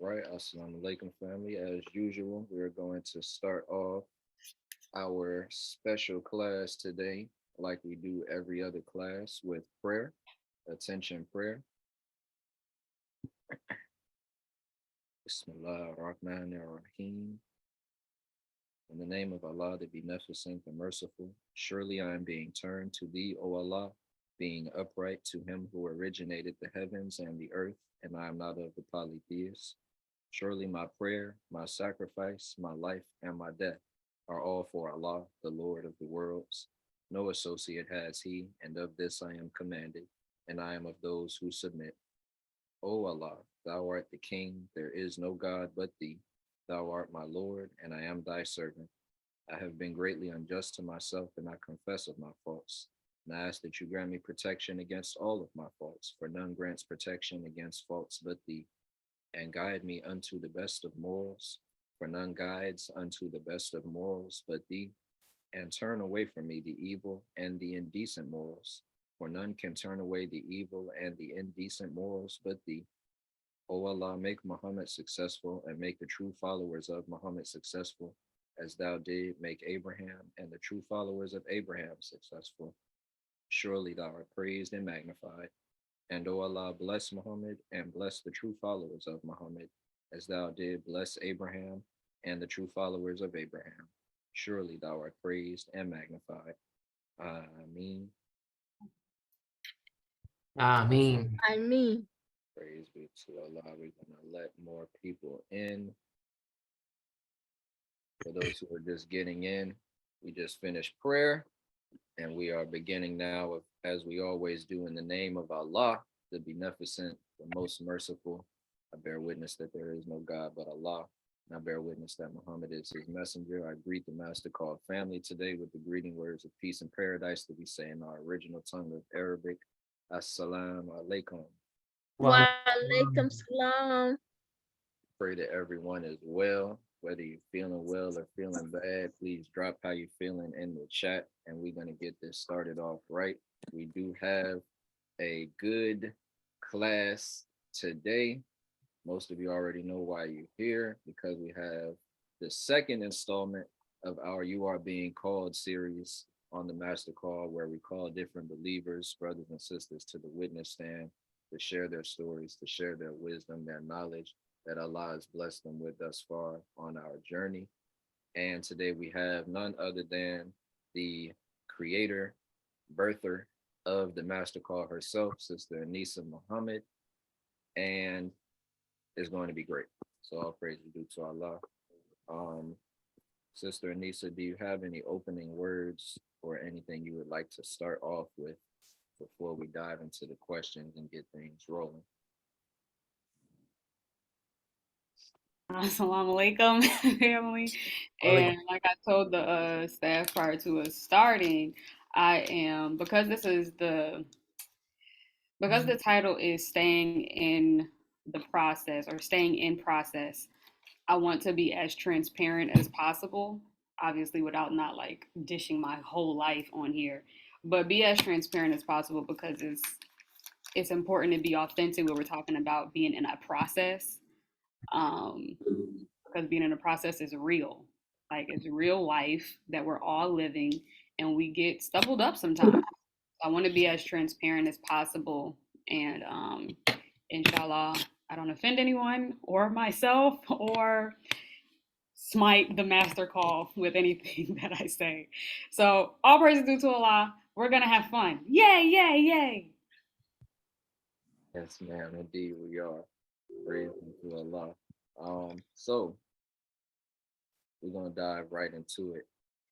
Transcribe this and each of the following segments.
Right, assalamu alaikum family. As usual, we're going to start off our special class today, like we do every other class, with prayer. Attention prayer. Bismillah ar-Rahman ar-Rahim. In the name of Allah, the Beneficent, the Merciful, surely I am being turned to Thee, O Allah, being upright to Him who originated the heavens and the earth, and I am not of the polytheists. Surely my prayer, my sacrifice, my life, and my death are all for Allah, the Lord of the worlds. No associate has He, and of this I am commanded, and I am of those who submit. O Allah, Thou art the King, there is no God but Thee. Thou art my Lord, and I am Thy servant. I have been greatly unjust to myself, and I confess of my faults. And I ask that you grant me protection against all of my faults, for none grants protection against faults but Thee, and guide me unto the best of morals, for none guides unto the best of morals but Thee, and turn away from me the evil and the indecent morals, for none can turn away the evil and the indecent morals but Thee. O Allah, make Muhammad successful and make the true followers of Muhammad successful, as Thou did make Abraham and the true followers of Abraham successful. Surely Thou art praised and magnified. And O Allah, bless Muhammad and bless the true followers of Muhammad, as Thou did bless Abraham and the true followers of Abraham. Surely Thou art praised and magnified. Ameen. Ameen. I mean, Praise be to Allah. We're going to let more people in. For those who are just getting in, we just finished prayer and we are beginning now, as we always do, in the name of Allah, the Beneficent, the Most Merciful. I bear witness that there is no God but Allah. And I bear witness that Muhammad is His messenger. I greet the Master Called family today with the greeting words of peace and paradise that we say in our original tongue of Arabic. Assalamu alaikum. Wa wa alaikum salam. Pray that everyone is well. Whether you're feeling well or feeling bad, please drop how you're feeling in the chat, and we're going to get this started off right. We do have a good class today. Most of you already know why you're here, because we have the second installment of our You Are Being Called series on the Master Call, where we call different believers, brothers and sisters, to the witness stand to share their stories, to share their wisdom, their knowledge that Allah has blessed them with thus far on our journey. And today we have none other than the creator, birther of the Master Call herself, Sister Aneesa Muhammad, and it's going to be great. So all praise is due to Allah. Um, Sister Aneesa, do you have any opening words or anything you would like to start off with before we dive into the questions and get things rolling? Assalamu alaikum, family. And like I told the staff prior to us starting, I am because the title is staying in the process or staying in process. I want to be as transparent as possible, obviously without not like dishing my whole life on here, but be as transparent as possible because it's important to be authentic when we're talking about being in a process. Um, because being in a process is real. Like it's real life that we're all living and we get stumbled up sometimes. I want to be as transparent as possible and inshallah I don't offend anyone or myself or smite the master call with anything that I say. So all praise due to Allah. We're gonna have fun. Yay, yay, yay. Yes, ma'am, indeed we are. Praise be to Allah. So we're gonna dive right into it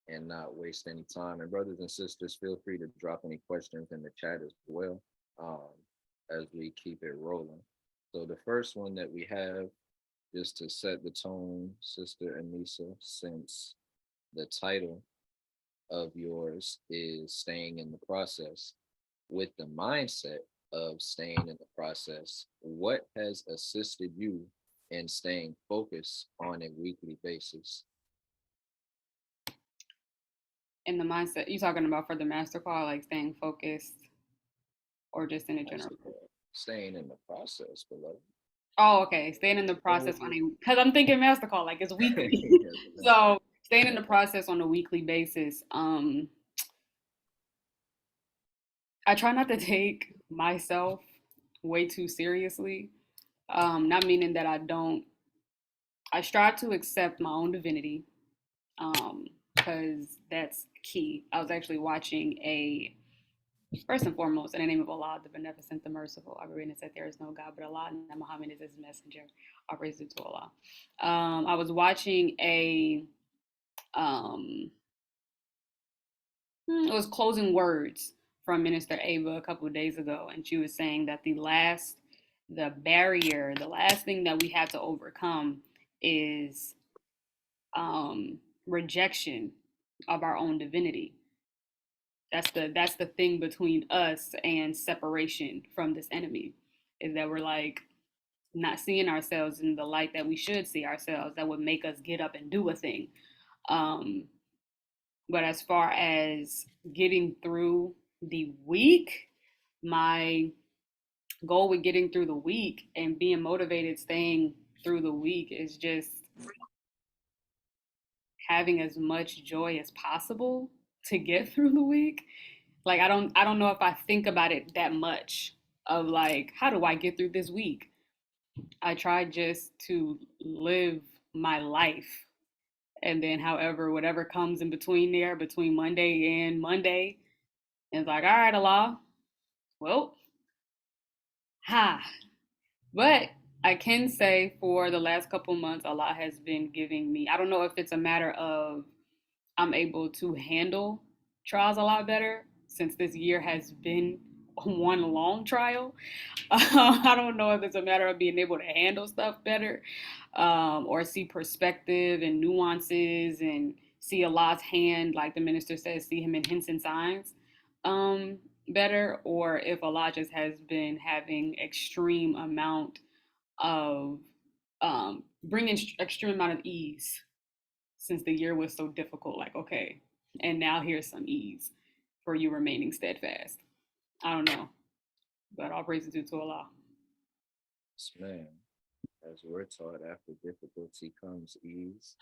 and not waste any time. And brothers and sisters, feel free to drop any questions in the chat as well, um, as we keep it rolling. So the first one that we have, just to set the tone, Sister Anissa, since the title of yours is staying in the process, with the mindset of staying in the process, what has assisted you in staying focused on a weekly basis? In the mindset you talking about for the master call, like staying focused or just in a general? Staying in the process, beloved. Oh, okay. Staying in the process on a, because I'm thinking master call, like it's weekly. So staying in the process on a weekly basis. I try not to take myself way too seriously. Not meaning that I don't. I strive to accept my own divinity, because that's key. I was actually watching a first and foremost, in the name of Allah, the Beneficent, the Merciful. I read and said there is no God but Allah, and that Muhammad is His messenger. All praises to Allah. I was watching a it was closing words from Minister Ava a couple of days ago, and she was saying that the barrier, the last thing that we have to overcome is rejection of our own divinity. That's the thing between us and separation from this enemy, is that we're like not seeing ourselves in the light that we should see ourselves, that would make us get up and do a thing. Um, but as far as getting through the week, my goal with getting through the week and being motivated, staying through the week, is just having as much joy as possible to get through the week. Like I don't know if I think about it that much of like, how do I get through this week? I try just to live my life, and then however whatever comes in between there, between Monday and Monday, it's like, all right, Allah, well, ha. But I can say for the last couple months, Allah has been giving me, I don't know if it's a matter of I'm able to handle trials a lot better since this year has been one long trial. I don't know if it's a matter of being able to handle stuff better, or see perspective and nuances and see Allah's hand, like the minister says, see Him in hints and signs better, or if Allah just has been having extreme amount of bringing extreme amount of ease since the year was so difficult. Like, okay, and now here's some ease for you remaining steadfast. I don't know, but all praises due to Allah. Yes, man. As we're taught, after difficulty comes ease.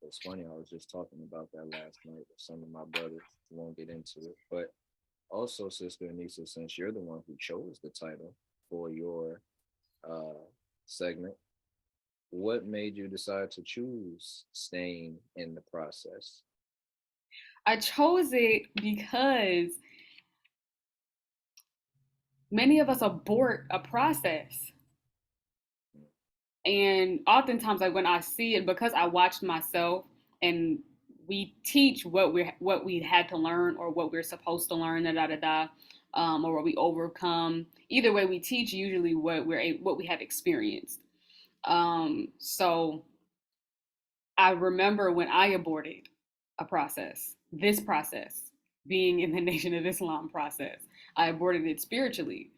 It's funny, I was just talking about that last night with some of my brothers. Won't get into it. But also, Sister Anissa, since you're the one who chose the title for your uh, segment, what made you decide to choose staying in the process? I chose it because many of us abort a process. And oftentimes, like when I see it, because I watched myself, and we teach what we had to learn, or what we're supposed to learn, da da da da, or what we overcome. Either way, we teach usually what we have experienced. So I remember when I aborted a process, this process, being in the Nation of Islam process, I aborted it spiritually.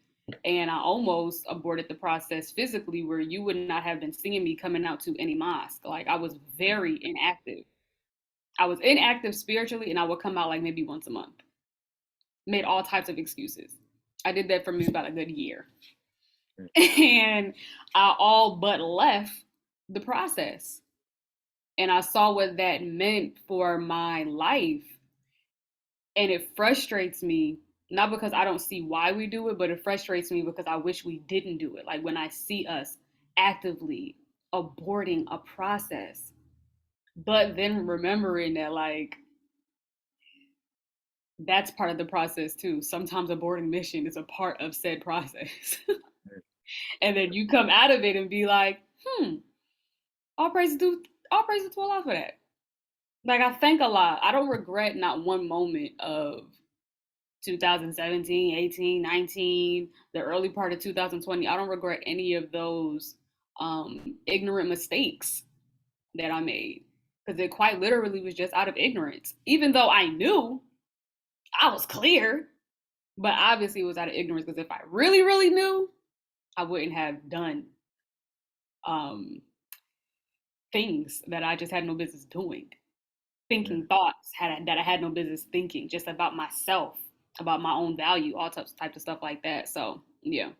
And I almost aborted the process physically, where you would not have been seeing me coming out to any mosque. Like I was very inactive. I was inactive spiritually, and I would come out like maybe once a month. Made all types of excuses. I did that for me about a good year. And I all but left the process. And I saw what that meant for my life. And it frustrates me, not because I don't see why we do it, but it frustrates me because I wish we didn't do it. Like when I see us actively aborting a process, but then remembering that, like, that's part of the process too. Sometimes aborting mission is a part of said process. And then you come out of it and be like, all praise to Allah for that. Like I thank Allah. I don't regret not one moment of 2017, 18, 19, the early part of 2020. I don't regret any of those ignorant mistakes that I made, because it quite literally was just out of ignorance. Even though I knew, I was clear, but obviously it was out of ignorance, because if I really, really knew, I wouldn't have done things that I just had no business doing. Thinking thoughts that I had no business thinking, just about myself, about my own value, all types of stuff like that. So yeah,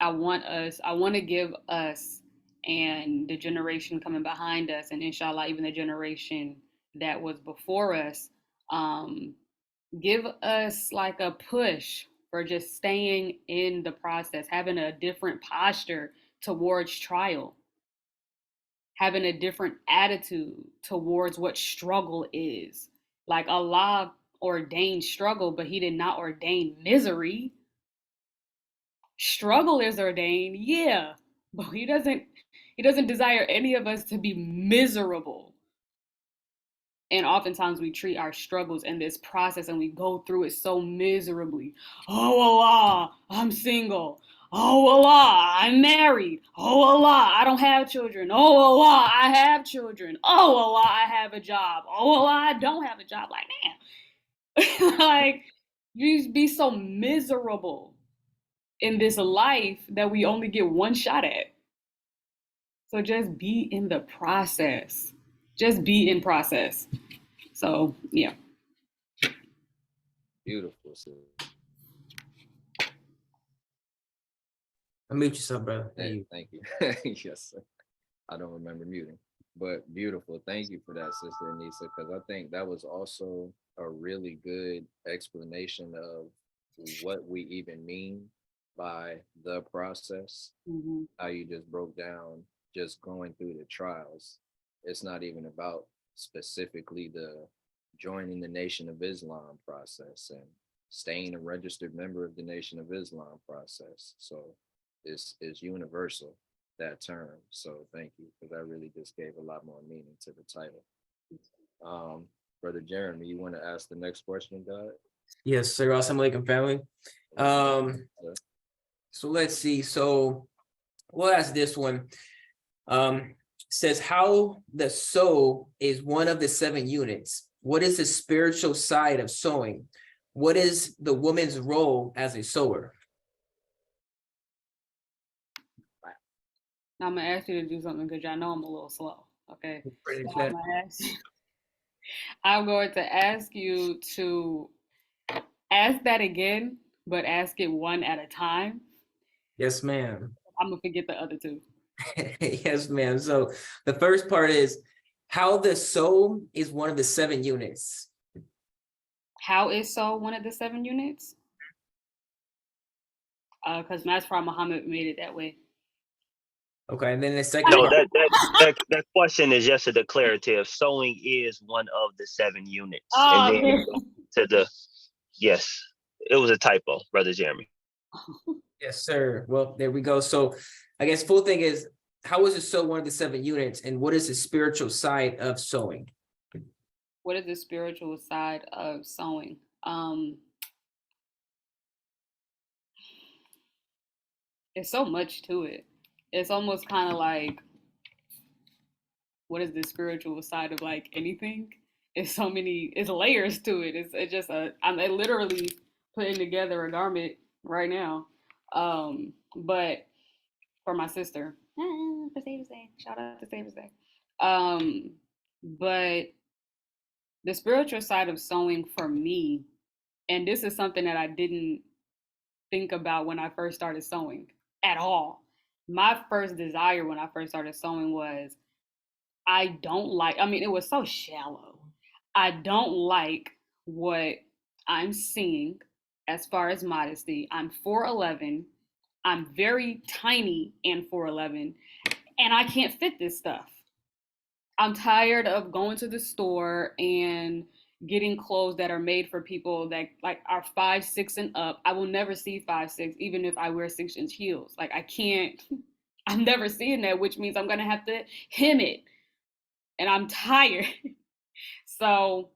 I want to give us and the generation coming behind us, and inshallah, even the generation that was before us, give us like a push for just staying in the process, having a different posture towards trial, having a different attitude towards what struggle is. Like Allah ordained struggle, but He did not ordain misery. Struggle is ordained, yeah, but He doesn't desire any of us to be miserable. And oftentimes we treat our struggles in this process and we go through it so miserably. Oh Allah, I'm single. Oh Allah, I'm married. Oh Allah, I don't have children. Oh Allah, I have children. Oh Allah, I have a job. Oh Allah, I don't have a job. Like, damn. Like, you be so miserable in this life that we only get one shot at. So just be in the process. Just be in process. So yeah. Beautiful, sis. Unmute yourself, brother. Hey, thank you. Yes, sir. I don't remember muting, but beautiful. Thank you for that, Sister Nisa, because I think that was also a really good explanation of what we even mean by the process. Mm-hmm. How you just broke down just going through the trials. It's not even about specifically the joining the Nation of Islam process and staying a registered member of the Nation of Islam process. So this is universal, that term. So thank you, because that really just gave a lot more meaning to the title. Brother Jeremy, you want to ask the next question, God? Yes, sir. Assalamu alaikum, family. So let's see. So we'll ask this one. Says how the soul is one of the 7 units. What is the spiritual side of sowing? What is the woman's role as a sower? Now I'm gonna ask you to do something because y'all know I'm a little slow. Okay. So I'm going to ask you to ask that again, but ask it one at a time. Yes, ma'am. I'm gonna forget the other 2. Yes, ma'am. So the first part is how the soul is one of the 7 units. How is soul one of the 7 units? Because Master Muhammad made it that way. Okay, and then the second No, part. that question is just a declarative. Sowing is one of the 7 units. Oh, and then to the yes, it was a typo, Brother Jeremy. Yes, sir. Well, there we go. So I guess full thing is, how is the soul one of the 7 units, and what is the spiritual side of sowing? What is the spiritual side of sowing? There's so much to it. It's almost kind of like, what is the spiritual side of like anything? It's so many, it's layers to it. It's just I'm literally putting together a garment right now. But for my sister, for Savior's Day, shout out to Savior's Day. But the spiritual side of sewing for me, and this is something that I didn't think about when I first started sewing at all. My first desire when I first started sewing was, it was so shallow. I don't like what I'm seeing as far as modesty. I'm 4'11". I'm very tiny and 4'11", and I can't fit this stuff. I'm tired of going to the store and getting clothes that are made for people that like are 5'6" and up. I will never see 5'6", even if I wear 6-inch heels. Like I can't, I'm never seeing that, which means I'm gonna have to hem it. And I'm tired. So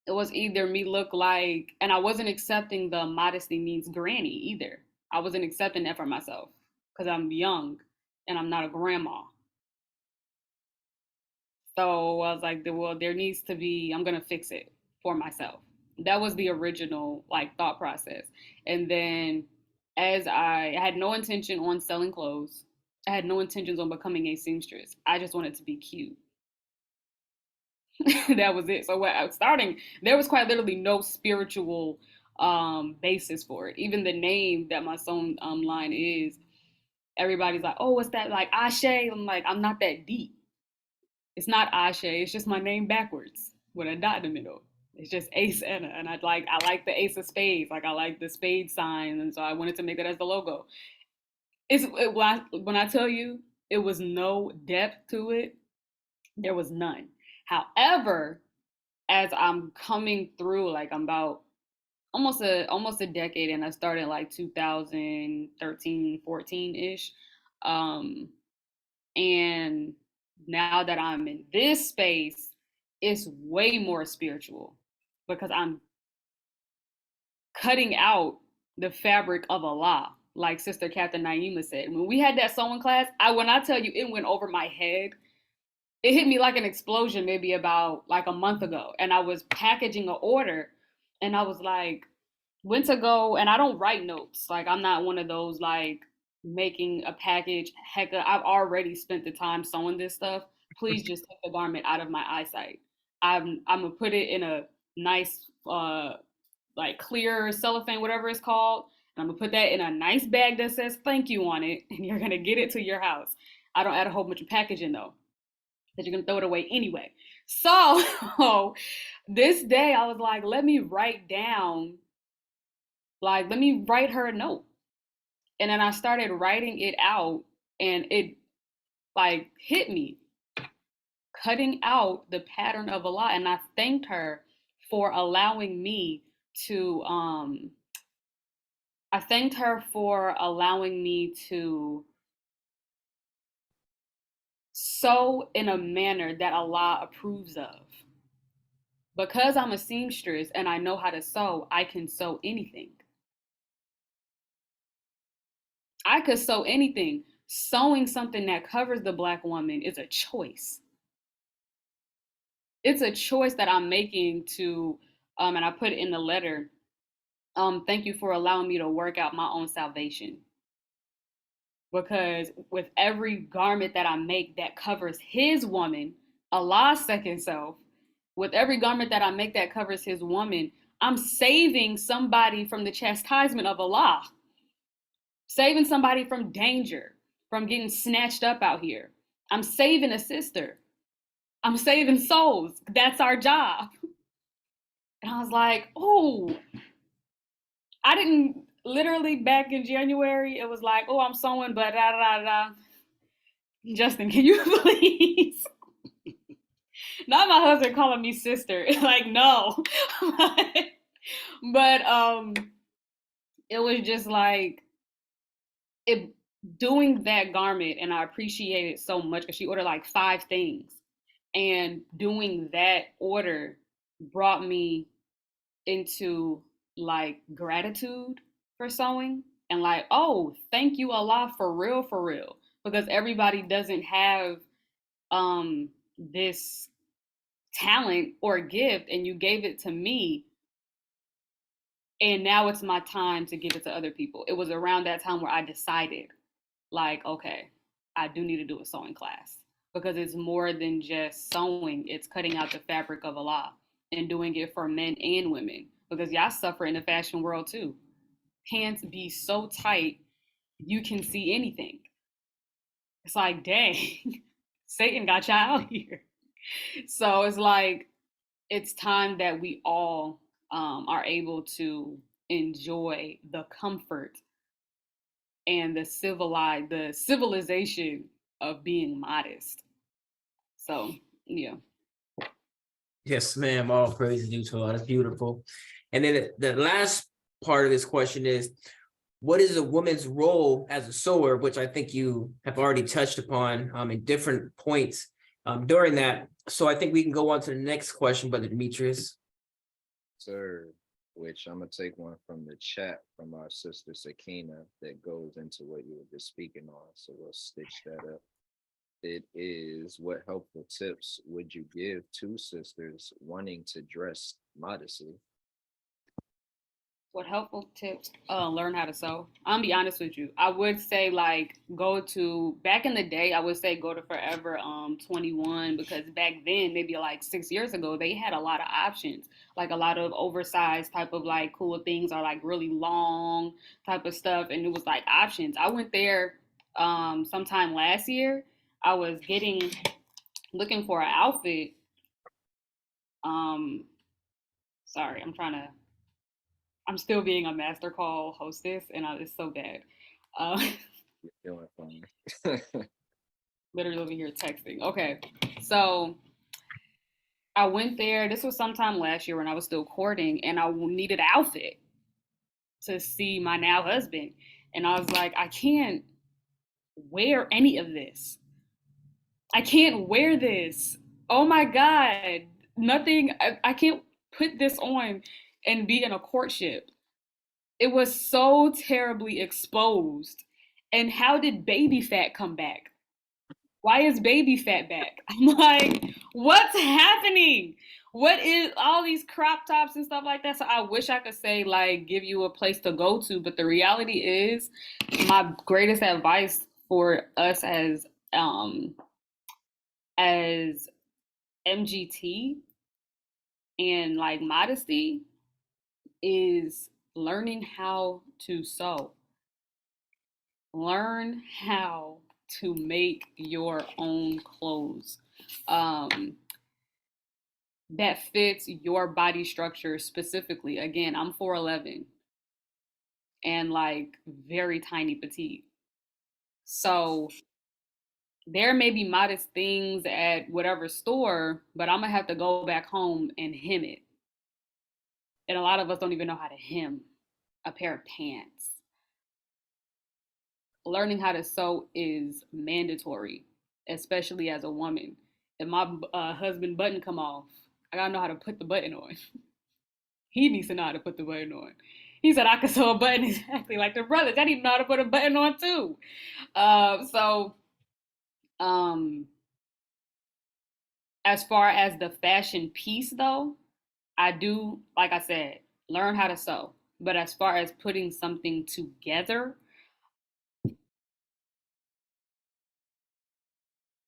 it was either me look like, and I wasn't accepting the modesty means granny either. I wasn't accepting that for myself because I'm young and I'm not a grandma. So I was like, well, there needs to be, I'm going to fix it for myself. That was the original like thought process. And then as I had no intention on selling clothes, I had no intentions on becoming a seamstress. I just wanted to be cute. That was it. So when I was starting, there was quite literally no spiritual basis for it. Even the name that my sewing line is, everybody's like, oh, what's that, like Ashe? I'm like, I'm not that deep. It's not Ashe. It's just my name backwards with a dot in the middle. It's just Ace Anna, and I like the Ace of Spades. Like I like the spade sign, and so I wanted to make that as the logo. When I tell you it was no depth to it, there was none. However, as I'm coming through, like I'm about almost a decade, and I started like 2013, 14 ish, and now that I'm in this space, it's way more spiritual because I'm cutting out the fabric of Allah, like Sister Captain Naima said. When we had that sewing class, when I tell you it went over my head, it hit me like an explosion maybe about like a month ago. And I was packaging an order and I was like, when to go, and I don't write notes. Like I'm not one of those like making a package. Heck, I've already spent the time sewing this stuff. Please just take the garment out of my eyesight. I'm gonna put it in a nice like clear cellophane, whatever it's called. And I'm gonna put that in a nice bag that says thank you on it, and you're gonna get it to your house. I don't add a whole bunch of packaging though, because you're gonna throw it away anyway. So this day I was like, let me write her a note. And then I started writing it out, and it like hit me, cutting out the pattern of Allah. And I thanked her for allowing me to sew in a manner that Allah approves of. Because I'm a seamstress and I know how to sew, I can sew anything. I could sew anything. Sewing something that covers the Black woman is a choice. It's a choice that I'm making to, and I put it in the letter, thank you for allowing me to work out my own salvation. Because with every garment that I make that covers his woman, Allah's second self, with every garment that I make that covers his woman, I'm saving somebody from the chastisement of Allah. Saving somebody from danger, from getting snatched up out here. I'm saving a sister. I'm saving souls. That's our job. And I was like, oh, I didn't literally back in January. It was like, oh, I'm sewing, but da da da. Justin, can you please? Not my husband calling me sister. Like, no. But it was just like, doing that garment, and I appreciate it so much because she ordered like 5 things, and doing that order brought me into like gratitude for sewing, and like, oh, thank you Allah for real, because everybody doesn't have this talent or gift, and you gave it to me. And now it's my time to give it to other people. It was around that time where I decided, like, okay, I do need to do a sewing class, because it's more than just sewing. It's cutting out the fabric of Allah and doing it for men and women, because y'all suffer in the fashion world too. Pants be so tight, you can see anything. It's like, dang, Satan got y'all out here. So it's like, it's time that we all are able to enjoy the comfort and the civilization of being modest. So, yeah. Yes, ma'am. All praise due to Allah. That's beautiful. And then the last part of this question is, what is a woman's role as a sewer, which I think you have already touched upon in different points during that. So I think we can go on to the next question, Brother Demetrius. Sir, which I'm going to take one from the chat from our sister Sakina that goes into what you were just speaking on. So we'll stitch that up. It is, what helpful tips would you give to sisters wanting to dress modestly? What helpful tips? Learn how to sew. I'm gonna be honest with you. I would say like back in the day, I would say go to Forever 21, because back then, maybe like 6 years ago, they had a lot of options, like a lot of oversized type of like cool things, or like really long type of stuff, and it was like options. I went there sometime last year. I was looking for an outfit. Sorry, I'm still being a master call hostess, and it's so bad. You're doing fine. Literally over here texting. Okay, so I went there. This was sometime last year when I was still courting, and I needed an outfit to see my now husband. And I was like, I can't wear any of this. I can't wear this. Oh my God. Nothing, I can't put this on and be in a courtship. It was so terribly exposed. And how did baby fat come back? Why is baby fat back? I'm like, what's happening? What is all these crop tops and stuff like that? So I wish I could say, like, give you a place to go to, but the reality is, my greatest advice for us as MGT and like modesty is learning how to sew. Learn how to make your own clothes that fits your body structure specifically. Again, I'm 4'11" and like very tiny petite. So there may be modest things at whatever store, but I'm gonna have to go back home and hem it. And a lot of us don't even know how to hem a pair of pants. Learning how to sew is mandatory, especially as a woman. If my husband button come off, I gotta know how to put the button on. He needs to know how to put the button on. He said I could sew a button exactly like the brothers. I need to know how to put a button on too. So as far as the fashion piece though, I do, like I said, learn how to sew. But as far as putting something together,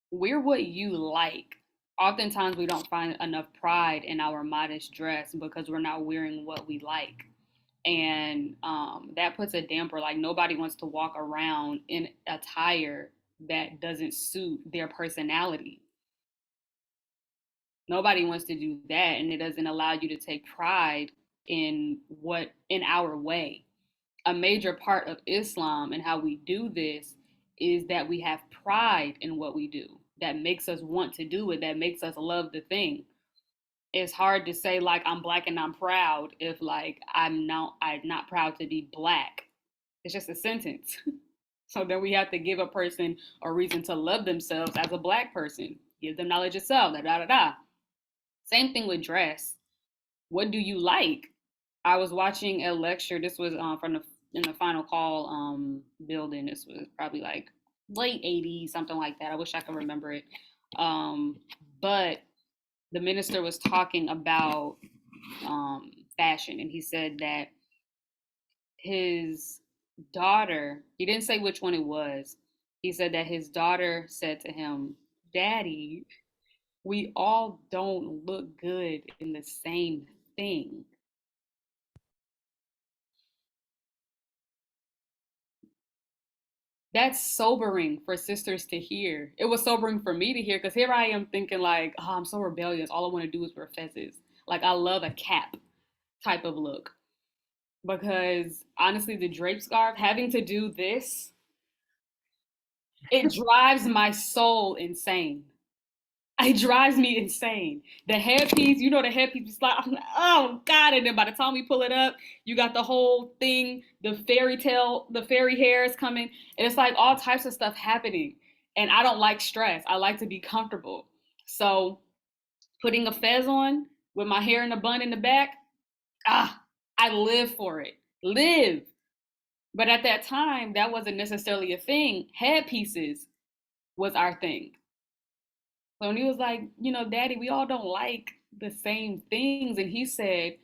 wear what you like. Oftentimes we don't find enough pride in our modest dress because we're not wearing what we like. And that puts a damper. Like nobody wants to walk around in attire that doesn't suit their personality. Nobody wants to do that, and it doesn't allow you to take pride in our way. A major part of Islam and how we do this is that we have pride in what we do. That makes us want to do it. That makes us love the thing. It's hard to say like I'm black and I'm proud if like I'm not proud to be black. It's just a sentence. So then we have to give a person a reason to love themselves as a black person. Give them knowledge of self. Da da da da. Same thing with dress. What do you like? I was watching a lecture. This was in the final call building. This was probably like late 80s, something like that. I wish I could remember it. But the minister was talking about fashion, and he said that his daughter, he didn't say which one it was. He said that his daughter said to him, "Daddy, we all don't look good in the same thing." That's sobering for sisters to hear. It was sobering for me to hear because here I am thinking like, oh, I'm so rebellious. All I want to do is wear fezzes. Like I love a cap type of look. Because honestly, the drape scarf, having to do this, it drives my soul insane. It drives me insane. The headpiece, the headpiece is like, oh God. And then by the time we pull it up, you got the whole thing, the fairy hairs coming. And it's like all types of stuff happening. And I don't like stress. I like to be comfortable. So putting a fez on with my hair in a bun in the back, I live for it. Live. But at that time, that wasn't necessarily a thing. Headpieces was our thing. So when he was like, Daddy, we all don't like the same things. And he said,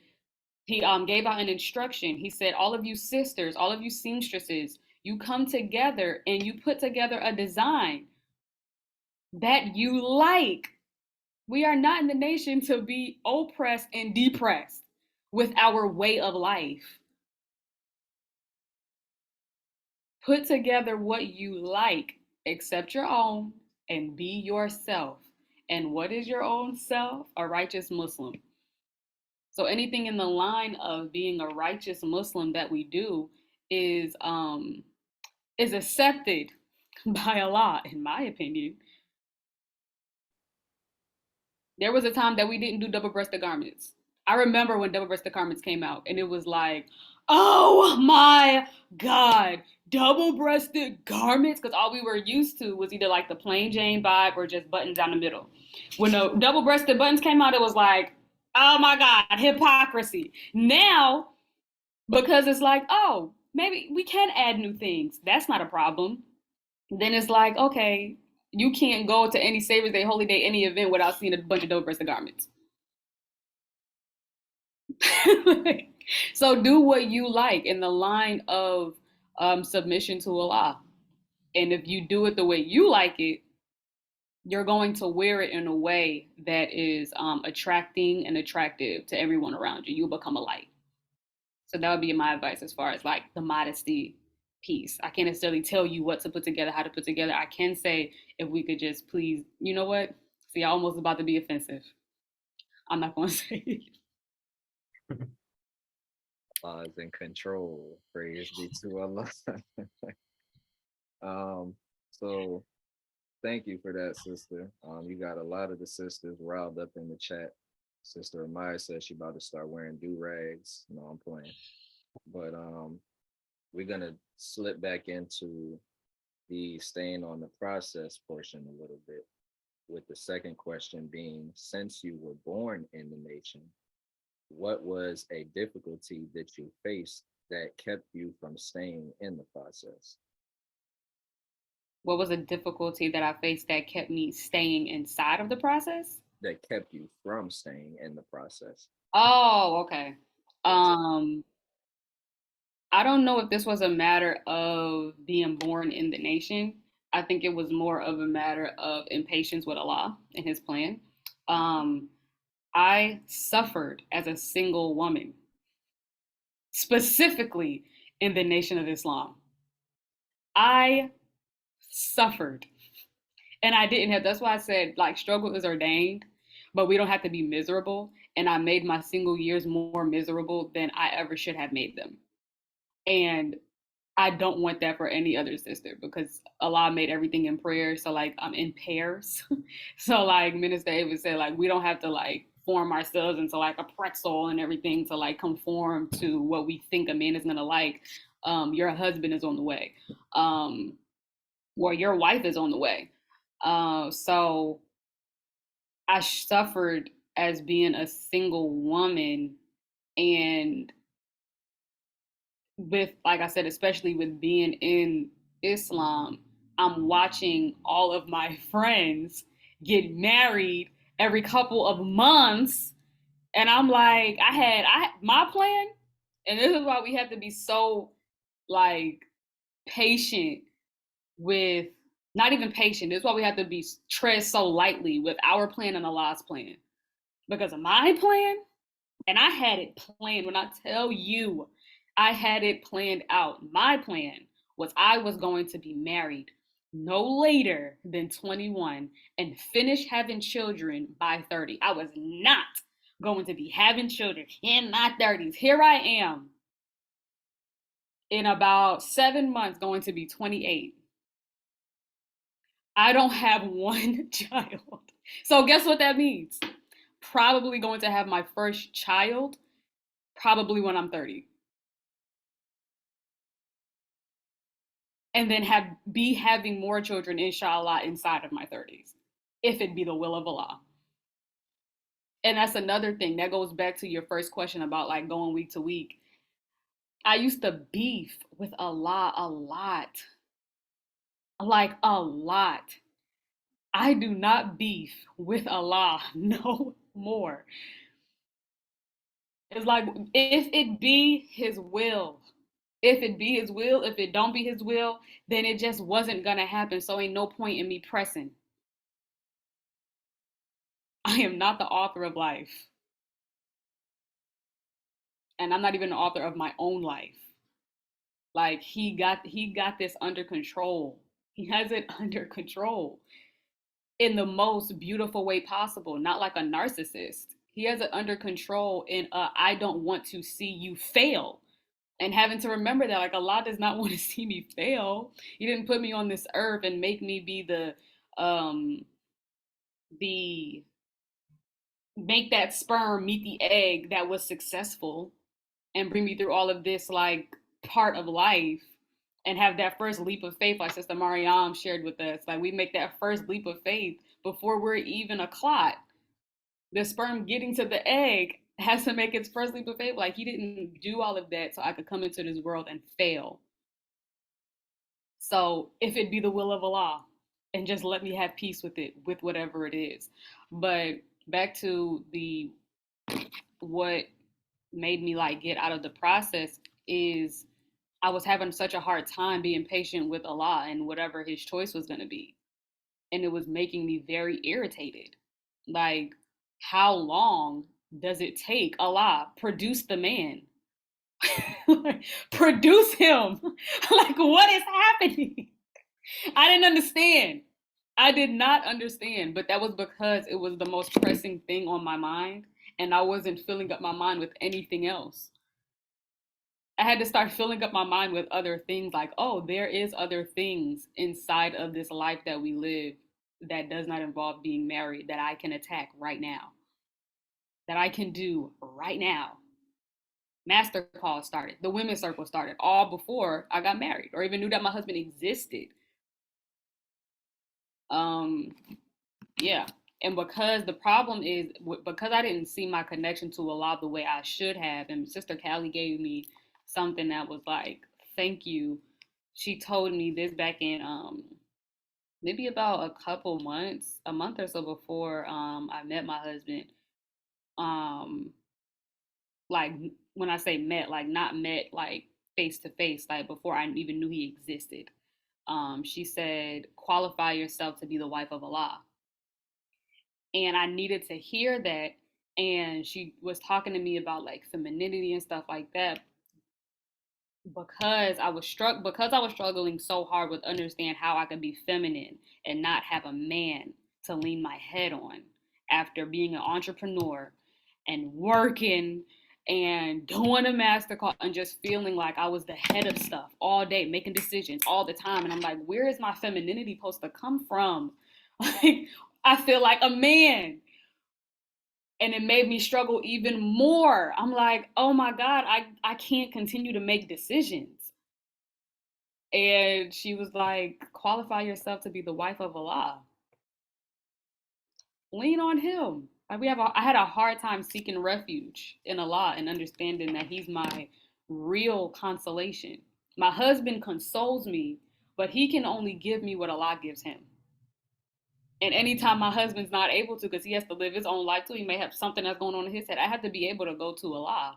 he gave out an instruction. He said, all of you sisters, all of you seamstresses, you come together and you put together a design that you like. We are not in the nation to be oppressed and depressed with our way of life. Put together what you like, accept your own, and be yourself. And what is your own self? A righteous Muslim. So anything in the line of being a righteous Muslim that we do is accepted by Allah, in my opinion. There was a time that we didn't do double-breasted garments. I remember when double-breasted garments came out, and it was like, oh my God, double-breasted garments? Because all we were used to was either like the plain Jane vibe or just buttons down the middle. When the double-breasted buttons came out, it was like, oh my God, hypocrisy. Now, because it's like, oh, maybe we can add new things. That's not a problem. Then it's like, okay, you can't go to any Savior's Day, Holy Day, any event without seeing a bunch of double-breasted garments. So do what you like in the line of submission to Allah. And if you do it the way you like it, you're going to wear it in a way that is attracting and attractive to everyone around you. You'll become a light. So that would be my advice as far as like the modesty piece. I can't necessarily tell you what to put together, how to put together. I can say if we could just please, you know what? See, I almost about to be offensive. I'm not going to say it. Allah is in control. Praise be to Allah. So thank you for that, sister. You got a lot of the sisters riled up in the chat. Sister Amaya says she about to start wearing do-rags. No, I'm playing. But we're gonna slip back into the staying on the process portion a little bit, with the second question being, since you were born in the nation, what was a difficulty that you faced that kept you from staying in the process? What was a difficulty that I faced that kept me staying inside of the process? That kept you from staying in the process. Oh, okay. I don't know if this was a matter of being born in the nation. I think it was more of a matter of impatience with Allah and His plan. I suffered as a single woman, specifically in the Nation of Islam. I suffered. And I didn't have, that's why I said, like, struggle is ordained, but we don't have to be miserable. And I made my single years more miserable than I ever should have made them. And I don't want that for any other sister, because Allah made everything in prayer. So like I'm in pairs. So like Minister Ava said, like we don't have to like form ourselves into like a pretzel and everything to like conform to what we think a man is gonna like. Your husband is on the way. Or your wife is on the way. So I suffered as being a single woman, and with, like I said, especially with being in Islam, I'm watching all of my friends get married every couple of months. And I'm like, I my plan, and this is why we have to be so like patient with, not even patient, this is why we have to be tread so lightly with our plan and Allah's plan. Because of my plan, and I had it planned. When I tell you, I had it planned out. My plan was I was going to be married no later than 21 and finish having children by 30. I was not going to be having children in my 30s. Here I am in about 7 months going to be 28. I don't have one child. So guess what that means? Probably going to have my first child probably when I'm 30. And then be having more children, inshallah, inside of my 30s, if it be the will of Allah. And that's another thing that goes back to your first question about like going week to week. I used to beef with Allah a lot. Like a lot. I do not beef with Allah no more. It's like, if it be His will, if it be His will, if it don't be His will, then it just wasn't gonna happen. So ain't no point in me pressing. I am not the author of life. And I'm not even the author of my own life. Like he got this under control. He has it under control in the most beautiful way possible, not like a narcissist. He has it under control in I don't want to see you fail. And having to remember that like Allah does not want to see me fail. He didn't put me on this earth and make me be the make that sperm meet the egg that was successful and bring me through all of this like part of life and have that first leap of faith like Sister Mariam shared with us. Like we make that first leap of faith before we're even a clot. The sperm getting to the egg has to make its first leap of faith. Like he didn't do all of that so I could come into this world and fail. So if it be the will of Allah, and just let me have peace with it, with whatever it is. But back to the what made me like get out of the process is I was having such a hard time being patient with Allah and whatever his choice was going to be. And it was making me very irritated. Like, how long does it take? Allah, produce the man. Produce him. Like, what is happening? I didn't understand. I did not understand, but that was because it was the most pressing thing on my mind, and I wasn't filling up my mind with anything else. I had to start filling up my mind with other things like, oh, there is other things inside of this life that we live that does not involve being married that I can attack right now, that I can do right now. Master call started, the women's circle started all before I got married or even knew that my husband existed. Yeah. And because the problem is, because I didn't see my connection to Allah the way I should have, and Sister Callie gave me something that was like, thank you. She told me this back in maybe about a month or so before I met my husband. Like when I say met, like not met like face to face, like before I even knew he existed. She said, qualify yourself to be the wife of Allah. And I needed to hear that. And she was talking to me about like femininity and stuff like that because I was struggling so hard with understand how I could be feminine and not have a man to lean my head on after being an entrepreneur and working and doing a master call and just feeling like I was the head of stuff all day, making decisions all the time. And I'm like, where is my femininity supposed to come from? Like, I feel like a man. And it made me struggle even more. I'm like, oh my God, I can't continue to make decisions. And she was like, qualify yourself to be the wife of Allah. Lean on him. Like I had a hard time seeking refuge in Allah and understanding that he's my real consolation. My husband consoles me, but he can only give me what Allah gives him. And anytime my husband's not able to, because he has to live his own life too, he may have something that's going on in his head. I have to be able to go to Allah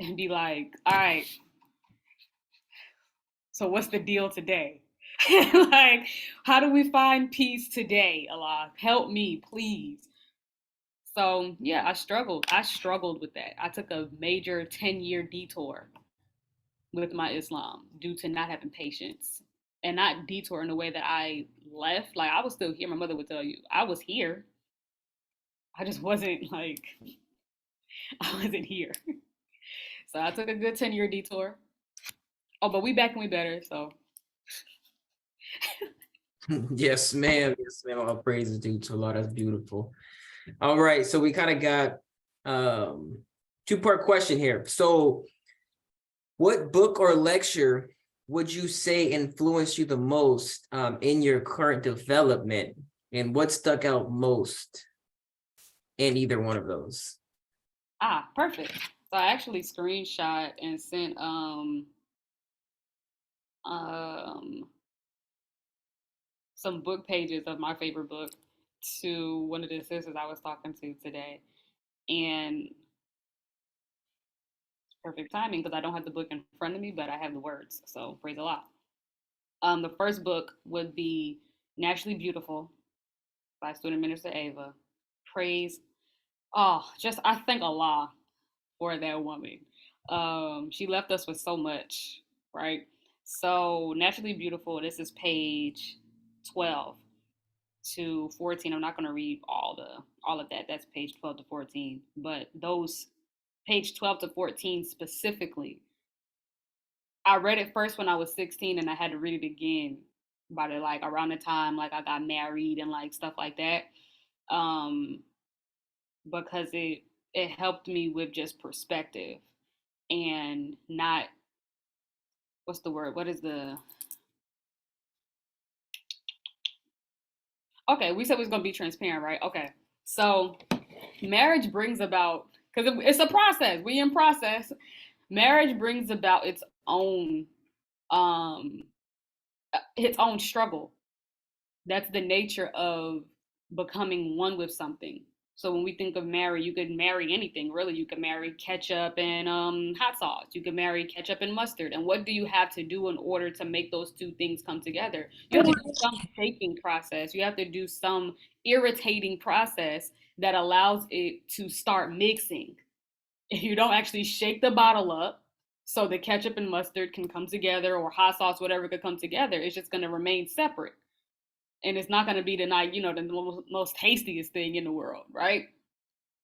and be like, all right, so what's the deal today? Like, how do we find peace today, Allah? Help me, please. So yeah, I struggled with that. I took a major 10-year detour with my Islam due to not having patience. And not detour in the way that I left. Like I was still here. My mother would tell you, I was here. I just wasn't like, I wasn't here. So I took a good 10-year detour. Oh, but we back and we better. So Yes, ma'am. Yes, ma'am. All praises due to Allah. That's beautiful. All right. So we kind of got two-part question here. So what book or lecture would you say influenced you the most in your current development? And what stuck out most in either one of those? perfect. So I actually screenshot and sent some book pages of my favorite book to one of the sisters I was talking to today. And it's perfect timing because I don't have the book in front of me, but I have the words. So praise Allah. The first book would be Naturally Beautiful by Student Minister Ava. Praise. Just I thank Allah for that woman. She left us with so much. right? So naturally beautiful, this is page 12 to 14. I'm not going to read all of that. That's page 12 to 14. But those page 12 to 14 specifically, I read it first when I was 16 and I had to read it again by the like around the time like I got married and like stuff like that. Um because it helped me with just perspective and not what's the word? What is the okay, we said we was gonna be transparent, right? Okay. So marriage brings about because it's a process. We in process. Marriage brings about um its own struggle. That's the nature of becoming one with something. So when we think of marry, you could marry anything really. You could marry ketchup and hot sauce. You could marry ketchup and mustard. And what do you have to do in order to make those two things come together? You have to do some shaping process. You have to do some irritating process that allows it to start mixing. If you don't actually shake the bottle up so the ketchup and mustard can come together or hot sauce, whatever could come together, it's just going to remain separate and it's not going to be the night, the most tastiest thing in the world, right?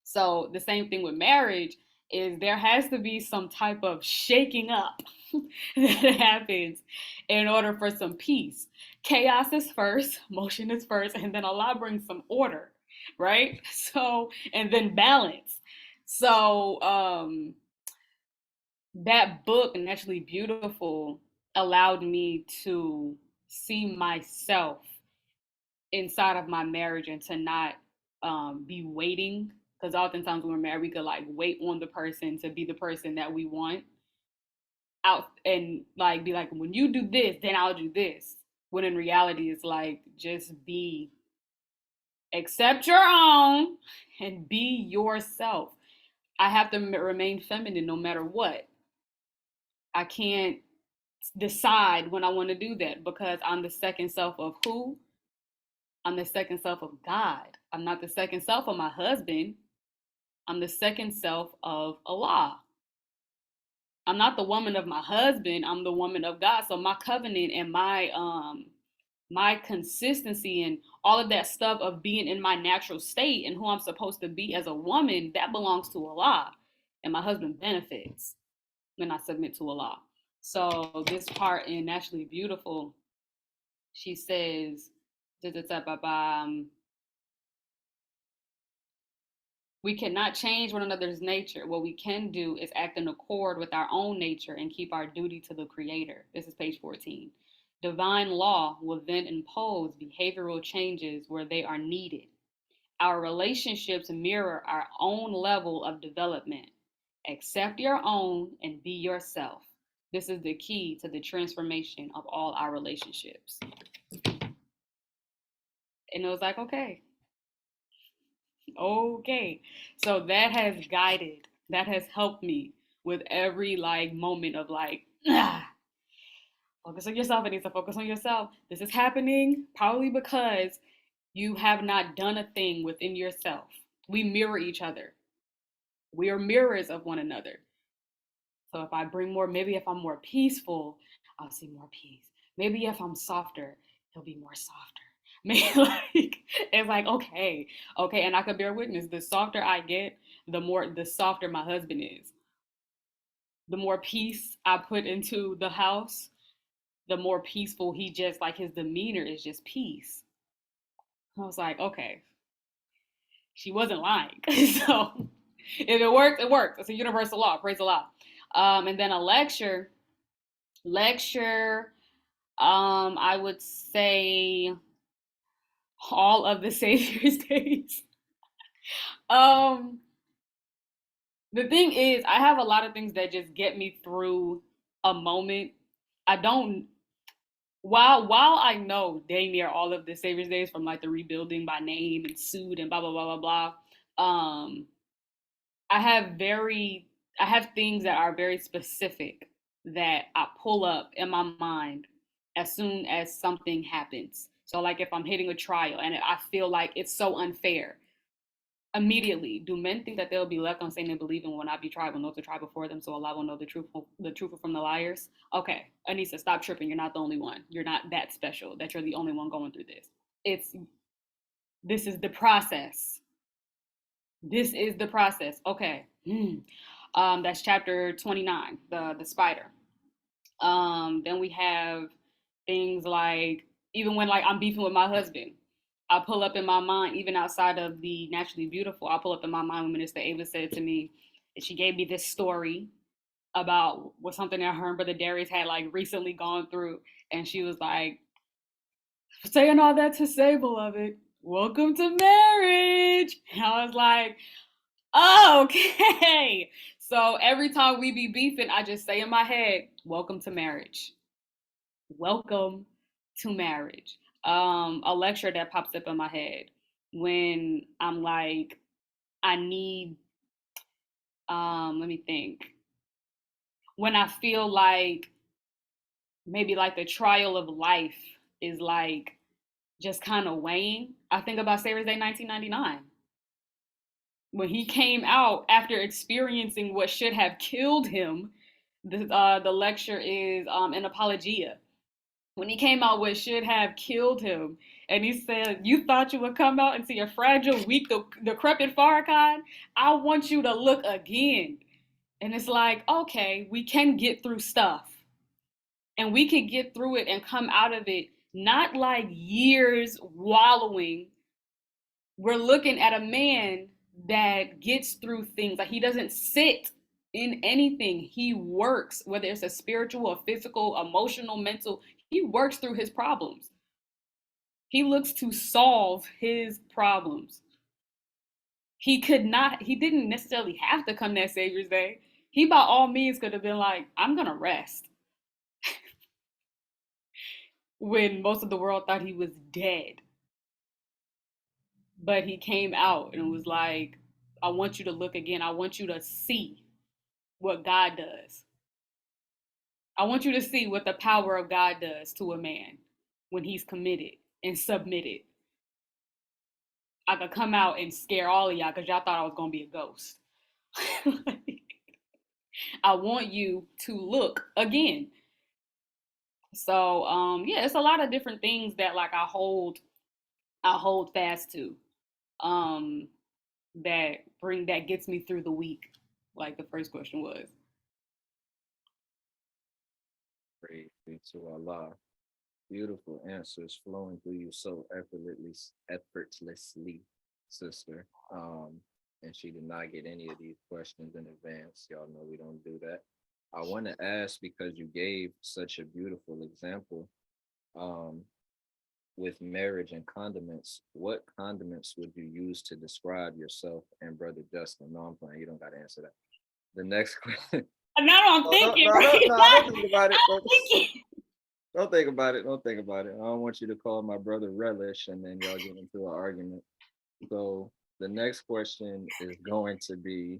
So the same thing with marriage is there has to be some type of shaking up that happens in order for some peace. Chaos is first, motion is first, and then Allah brings some order, right? So, and then balance. So, that book, Naturally Beautiful, allowed me to see myself inside of my marriage and to not be waiting, because oftentimes when we're married we could like wait on the person to be the person that we want out and like be like, when you do this then I'll do this, when in reality it's like just accept your own and be yourself. I have to remain feminine no matter what. I can't decide when I want to do that because I'm the second self of who? I'm the second self of God. I'm not the second self of my husband. I'm the second self of Allah. I'm not the woman of my husband. I'm the woman of God. So my covenant and my consistency and all of that stuff of being in my natural state and who I'm supposed to be as a woman, that belongs to Allah. And my husband benefits when I submit to Allah. So this part in Naturally Beautiful, she says, we cannot change one another's nature. What we can do is act in accord with our own nature and keep our duty to the Creator. This is page 14. Divine law will then impose behavioral changes where they are needed. Our relationships mirror our own level of development. Accept your own and be yourself. This is the key to the transformation of all our relationships. And it was like, okay. So that has guided, that has helped me with every like moment of like, focus on yourself. It needs to focus on yourself. This is happening probably because you have not done a thing within yourself. We mirror each other. We are mirrors of one another. So if I bring more, maybe if I'm more peaceful, I'll see more peace. Maybe if I'm softer, he'll be more softer. Maybe like it's like okay, and I could bear witness. The softer I get, the softer my husband is. The more peace I put into the house, the more peaceful he just like his demeanor is just peace. I was like, okay, she wasn't lying. So if it works, it works. It's a universal law. Praise the law. And then a lecture, I would say all of the Savior's days. The thing is, I have a lot of things that just get me through a moment. I don't while I know dang near all of the Savior's days from like the rebuilding by name and suit and blah blah blah blah blah. I have things that are very specific that I pull up in my mind as soon as something happens. So like if I'm hitting a trial and I feel like it's so unfair, Immediately, do men think that they'll be left on saying they believe and will not be tried, will know the tribe before them, so Allah will know the truth from the liars? Okay, Aneesa, stop tripping. You're not the only one. You're not that special that you're the only one going through this. This is the process. This is the process. Okay. That's chapter 29, the spider. Then we have things like, even when like I'm beefing with my husband, I pull up in my mind, even outside of the naturally beautiful, I pull up in my mind when Minister Ava said to me, and she gave me this story about what something that her and Brother Darius had like recently gone through. And she was like, saying all that to say, beloved, welcome to marriage. And I was like, oh, okay. So every time we be beefing, I just say in my head, welcome to marriage. Welcome to marriage. A lecture that pops up in my head when I'm like, I need, let me think. When I feel like maybe like the trial of life is like just kind of weighing, I think about Savior's Day 1999. When he came out after experiencing what should have killed him, the lecture is an apologia. When he came out, what should have killed him, and he said, "You thought you would come out and see a fragile, weak, decrepit Farrakhan? I want you to look again." And it's like, okay, we can get through stuff, and we can get through it and come out of it, not like years wallowing. We're looking at a man that gets through things. Like, he doesn't sit in anything. He works, whether it's a spiritual or physical, emotional, mental, he works through his problems. He looks to solve his problems. He didn't necessarily have to come that Savior's Day. He by all means could have been like, I'm gonna rest. When most of the world thought he was dead. But he came out and was like, I want you to look again. I want you to see what God does. I want you to see what the power of God does to a man when he's committed and submitted. I could come out and scare all of y'all because y'all thought I was going to be a ghost. I want you to look again. So, yeah, it's a lot of different things that like I hold fast to. That gets me through the week, like the first question was. Praise be to Allah. Beautiful answers flowing through you so effortlessly, sister. And she did not get any of these questions in advance. Y'all know we don't do that. I want to ask, because you gave such a beautiful example, with marriage and condiments, what condiments would you use to describe yourself and Brother Justin? No, I'm playing. You don't got to answer that. The next question. Now I'm thinking. Don't think about it. Don't think about it. Don't think about it. I don't want you to call my brother Relish and then y'all get into an argument. So the next question is going to be,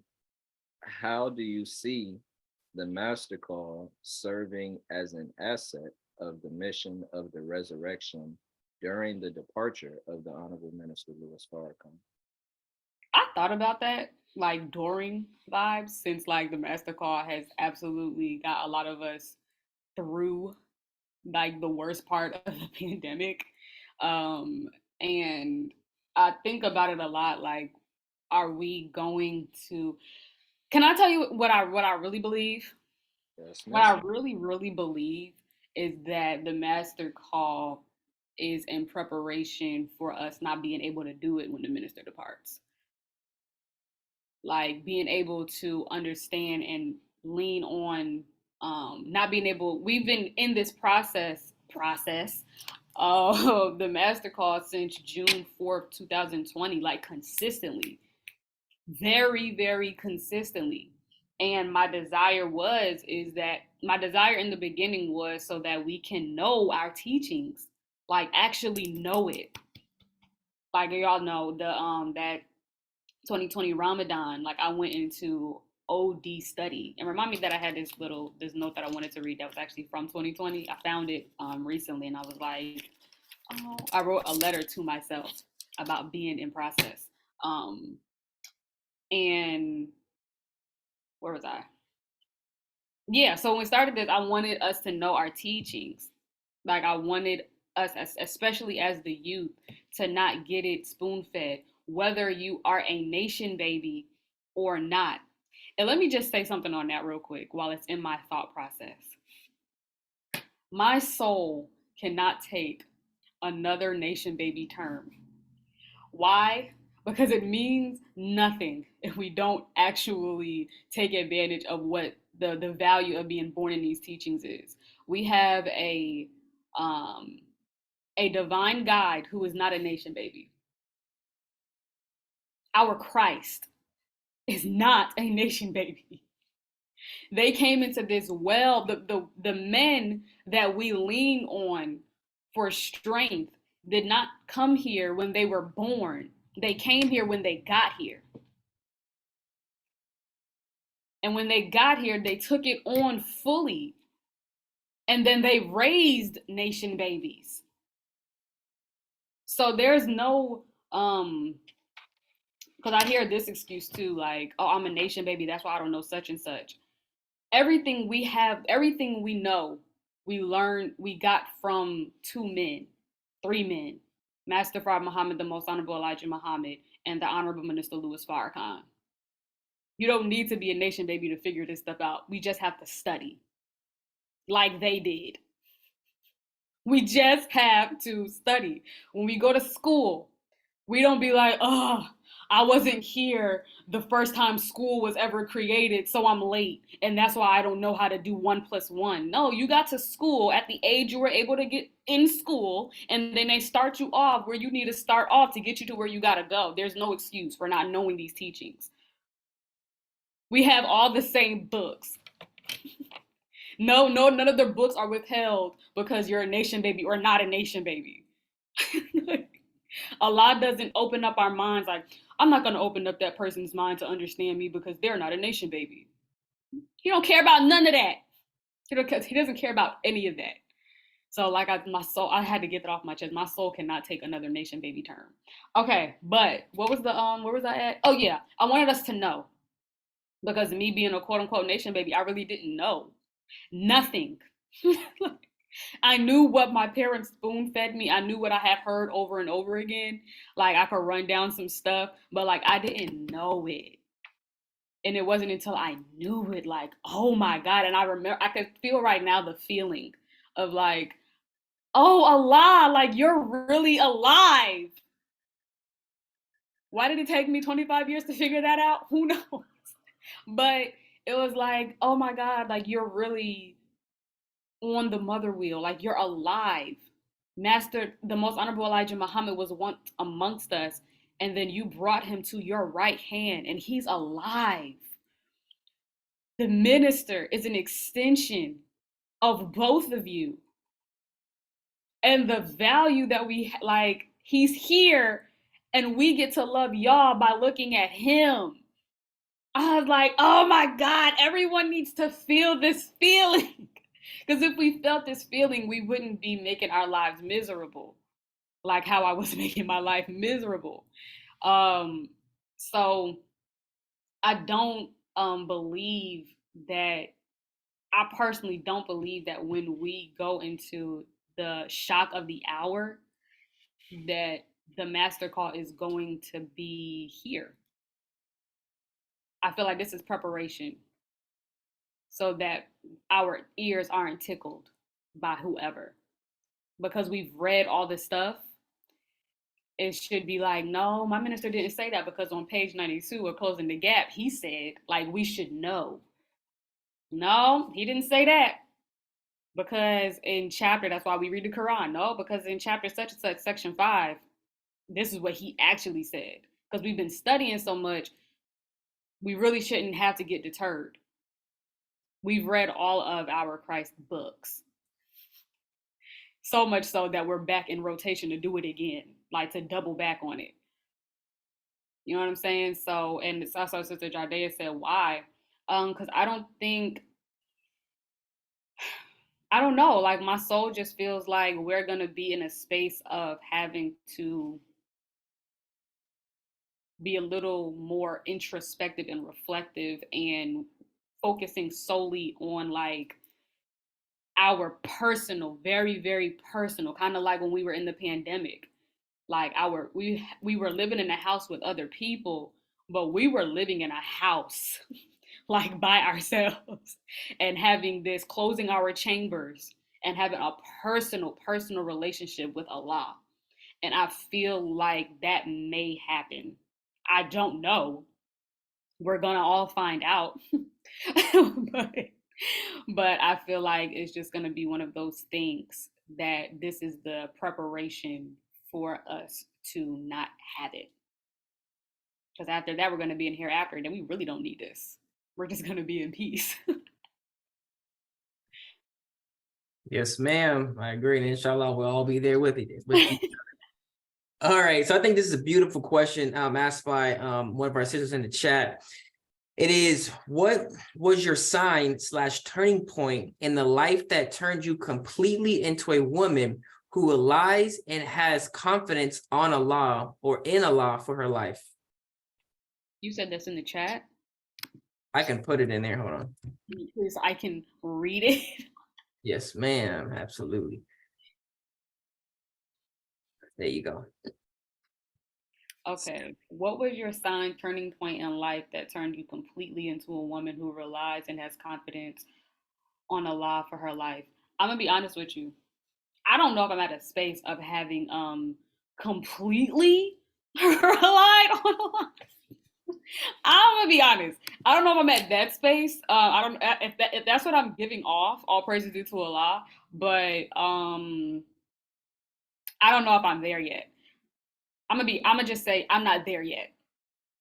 how do you see the master call serving as an asset of the mission of the resurrection during the departure of the Honorable Minister Louis Farrakhan? I thought about that, like during vibes, since like the master call has absolutely got a lot of us through like the worst part of the pandemic. And I think about it a lot, like, are we going to, can I tell you what I really believe? Yes, What I ma'am. really believe is that the master call is in preparation for us not being able to do it when the minister departs. Like being able to understand and lean on, not being able, we've been in this process of the master call since June 4th, 2020, like consistently, very consistently. And my desire in the beginning was so that we can know our teachings, like actually know it. Like y'all know that 2020 Ramadan, like I went into OD study. And remind me that I had this note that I wanted to read that was actually from 2020. I found it recently, and I was like, oh, I wrote a letter to myself about being in process. And where was I? Yeah, so when we started this, I wanted us to know our teachings. Like I wanted us, especially as the youth, to not get it spoon fed, whether you are a nation baby or not. And let me just say something on that real quick while it's in my thought process. My soul cannot take another nation baby term. Why? Because it means nothing if we don't actually take advantage of what the value of being born in these teachings is. We have a divine guide who is not a nation baby. Our Christ is not a nation baby. They came into this well, the men that we lean on for strength did not come here when they were born. They came here when they got here. And when they got here, they took it on fully. And then they raised nation babies. So there's no because I hear this excuse too, like, oh, I'm a nation baby, that's why I don't know such and such. Everything we have, everything we know, we learned, we got from three men, Master Fard Muhammad, the Most Honorable Elijah Muhammad, and the Honorable Minister Louis Farrakhan. You don't need to be a nation baby to figure this stuff out. We just have to study like they did. We just have to study. When we go to school, we don't be like, oh, I wasn't here the first time school was ever created, so I'm late. And that's why I don't know how to do 1 + 1. No, you got to school at the age you were able to get in school, and then they start you off where you need to start off to get you to where you got to go. There's no excuse for not knowing these teachings. We have all the same books. No, none of their books are withheld because you're a nation baby or not a nation baby. Allah doesn't open up our minds like, I'm not going to open up that person's mind to understand me because they're not a nation baby. He don't care about none of that. He doesn't care about any of that. So like my soul, I had to get that off my chest. My soul cannot take another nation baby term. Okay, but what was where was I at? Oh yeah, I wanted us to know. Because me being a quote unquote nation baby, I really didn't know nothing. I knew what my parents spoon fed me. I knew what I had heard over and over again. Like I could run down some stuff, but like I didn't know it. And it wasn't until I knew it, like, oh my God. And I remember, I could feel right now the feeling of like, oh Allah, like you're really alive. Why did it take me 25 years to figure that out? Who knows? But it was like, oh my God, like you're really on the mother wheel, like you're alive. Master, the Most Honorable Elijah Muhammad was once amongst us, and then you brought him to your right hand, and he's alive. The minister is an extension of both of you. And the value that we like, he's here, and we get to love y'all by looking at him. I was like, oh my God, everyone needs to feel this feeling. Because if we felt this feeling, we wouldn't be making our lives miserable, like how I was making my life miserable. So I don't believe that, I personally don't believe that when we go into the shock of the hour, that the master call is going to be here. I feel like this is preparation so that our ears aren't tickled by whoever. Because we've read all this stuff, it should be like, no, my minister didn't say that, because on page 92 of Closing the Gap, he said, like, we should know. No, he didn't say that. Because in chapter, that's why we read the Quran. No, because in chapter such and such, section 5, this is what he actually said. Because we've been studying so much, we really shouldn't have to get deterred. We've read all of our Christ books. So much so that we're back in rotation to do it again, like to double back on it. You know what I'm saying? So, and it's also Sister Jardea said, why? Because I don't know, like my soul just feels like we're gonna be in a space of having to be a little more introspective and reflective and focusing solely on like our personal, very, very personal, kind of like when we were in the pandemic. Like we were living in a house with other people, but we were living in a house like by ourselves and having this closing our chambers and having a personal relationship with Allah. And I feel like that may happen. I don't know. We're gonna all find out. but, but I feel like it's just gonna be one of those things that this is the preparation for us to not have it. Because after that, we're gonna be in hereafter, and then we really don't need this. We're just gonna be in peace. Yes, ma'am. I agree. And inshallah, we'll all be there with you. All right. So I think this is a beautiful question asked by one of our sisters in the chat. It is, what was your sign/turning point in the life that turned you completely into a woman who relies and has confidence on Allah or in Allah for her life? You said that's in the chat. I can put it in there. Hold on. Please, I can read it. Yes, ma'am. Absolutely. There you go. Okay. What was your sign turning point in life that turned you completely into a woman who relies and has confidence on Allah for her life? I'm gonna be honest with you. I don't know if I'm at a space of having completely relied on Allah. I'm gonna be honest. I don't know if I'm at that space. I don't if that's what I'm giving off. All praise is due to Allah, but I don't know if I'm there yet. I'm gonna just say I'm not there yet.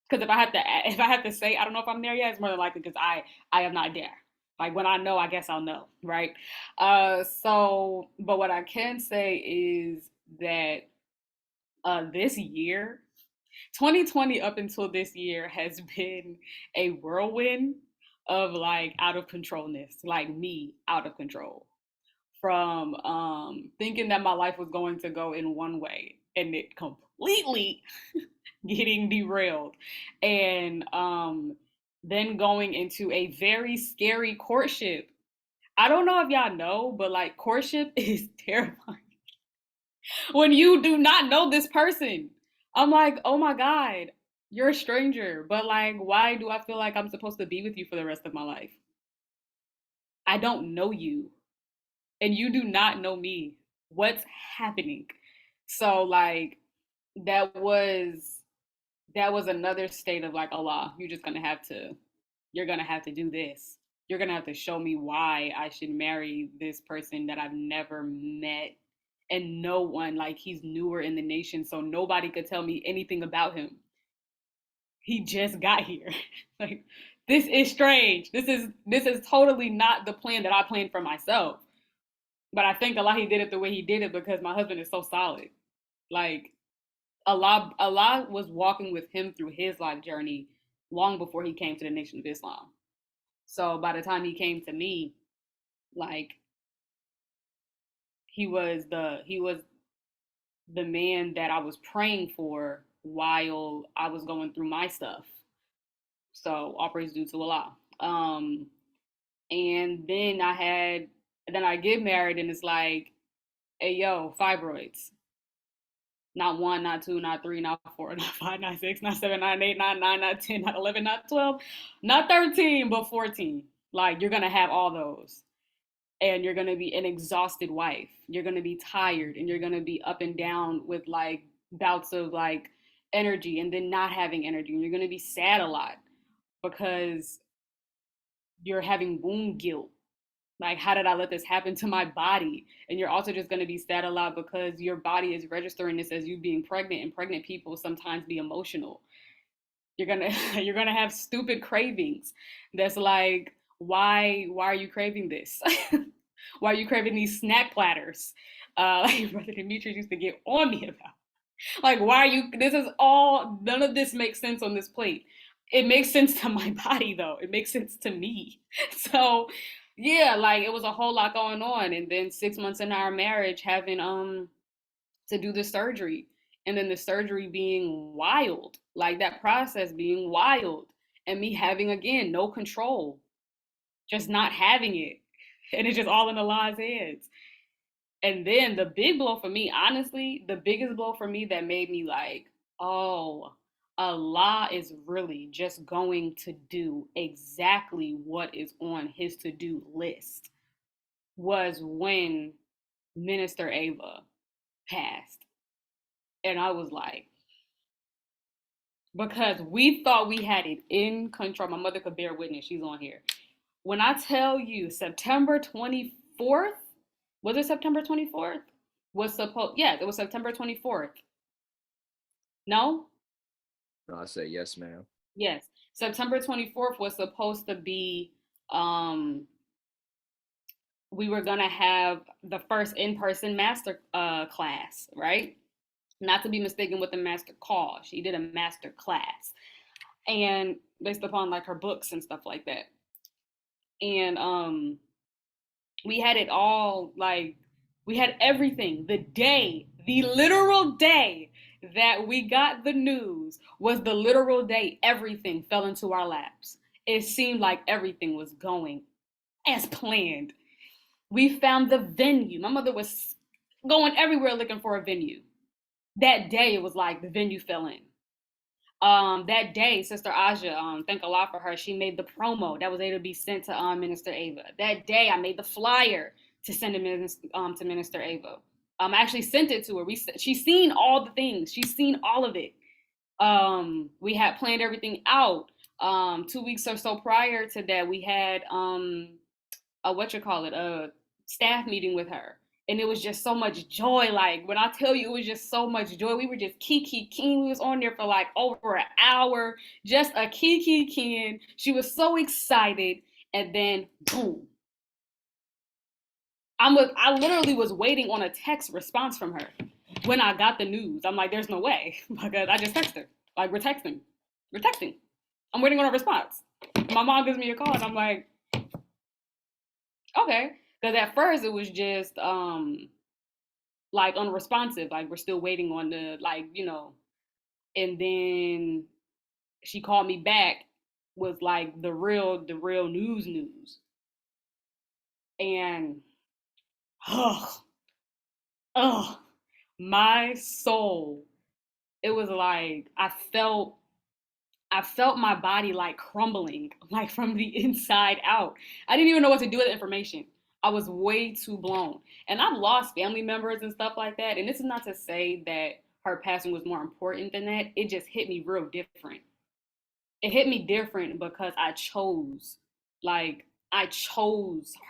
Because if I have to say I don't know if I'm there yet, it's more than likely because I am not there. Like when I know, I guess I'll know, right? But what I can say is that this year, 2020 up until this year has been a whirlwind of like out of controlness, like me out of control. From thinking that my life was going to go in one way and it completely getting derailed, and then going into a very scary courtship. I don't know if y'all know, but like courtship is terrifying when you do not know this person. I'm like, oh my God, you're a stranger, but like, why do I feel like I'm supposed to be with you for the rest of my life? I don't know you, and you do not know me. What's happening? So like, that was another state of like, Allah, you're gonna have to do this. You're gonna have to show me why I should marry this person that I've never met, and no one, like, he's newer in the nation, so nobody could tell me anything about him. He just got here. Like, this is strange. This is totally not the plan that I planned for myself. But I think Allah, he did it the way he did it because my husband is so solid. Like, Allah was walking with him through his life journey long before he came to the Nation of Islam. So by the time he came to me, like, he was the man that I was praying for while I was going through my stuff. So all praise due to Allah. And then I get married and it's like, hey yo, fibroids. Not one, not two, not three, not four, not five, not six, not seven, not eight, not nine, not 10, not 11, not 12, not 13, but 14. Like, you're going to have all those. And you're going to be an exhausted wife. You're going to be tired and you're going to be up and down with like bouts of like energy and then not having energy. And you're going to be sad a lot because you're having womb guilt. Like, how did I let this happen to my body? And you're also just going to be sad a lot because your body is registering this as you being pregnant, and pregnant people sometimes be emotional. You're going to you're going to have stupid cravings. That's like, why are you craving this? Why are you craving these snack platters? Like Brother Demetrius used to get on me about. Like, why are you, none of this makes sense on this plate. It makes sense to my body though. It makes sense to me. So yeah, like it was a whole lot going on. And then 6 months into our marriage, having to do the surgery. and then the surgery being wild, like that process being wild, and me having, again, no control, just not having it. And it's just all in Allah's hands. And then the big blow for me, honestly, the biggest blow for me that made me like, oh, Allah is really just going to do exactly what is on his to-do list, was when Minister Ava passed. And I was like, because we thought we had it in control. My mother could bear witness. She's on here. When I tell you September 24th, was it September 24th? Yeah, it was September 24th. No? No, I say yes, ma'am. Yes. September 24th was supposed to be, we were gonna have the first in-person master class, right? Not to be mistaken with a master call. She did a master class, and based upon like her books and stuff like that. And we had it all, like, we had everything. The literal day that we got the news was the literal day everything fell into our laps. It seemed like everything was going as planned. We found the venue. My mother was going everywhere looking for a venue. That day, it was like the venue fell in. That day, Sister Aja, thank Allah for her, she made the promo that was able to be sent to Minister Ava. That day, I made the flyer to send to Minister Ava. I actually sent it to her. She's seen all the things. She's seen all of it. We had planned everything out. 2 weeks or so prior to that, we had a staff meeting with her. And it was just so much joy. Like, when I tell you, it was just so much joy. We were just kiki-king. We was on there for like over an hour, just a kiki-king. She was so excited. And then, boom. I literally was waiting on a text response from her when I got the news. I'm like, there's no way. Because I just texted her. Like, we're texting. I'm waiting on a response. My mom gives me a call and I'm like, okay. Because at first it was just like unresponsive, like we're still waiting on the, like, and then she called me back, was like the real news. And my soul, it was like I felt my body like crumbling, like from the inside out. I didn't even know what to do with the information. I was way too blown. And I've lost family members and stuff like that. And this is not to say that her passing was more important than that. It just hit me real different. It hit me different because I chose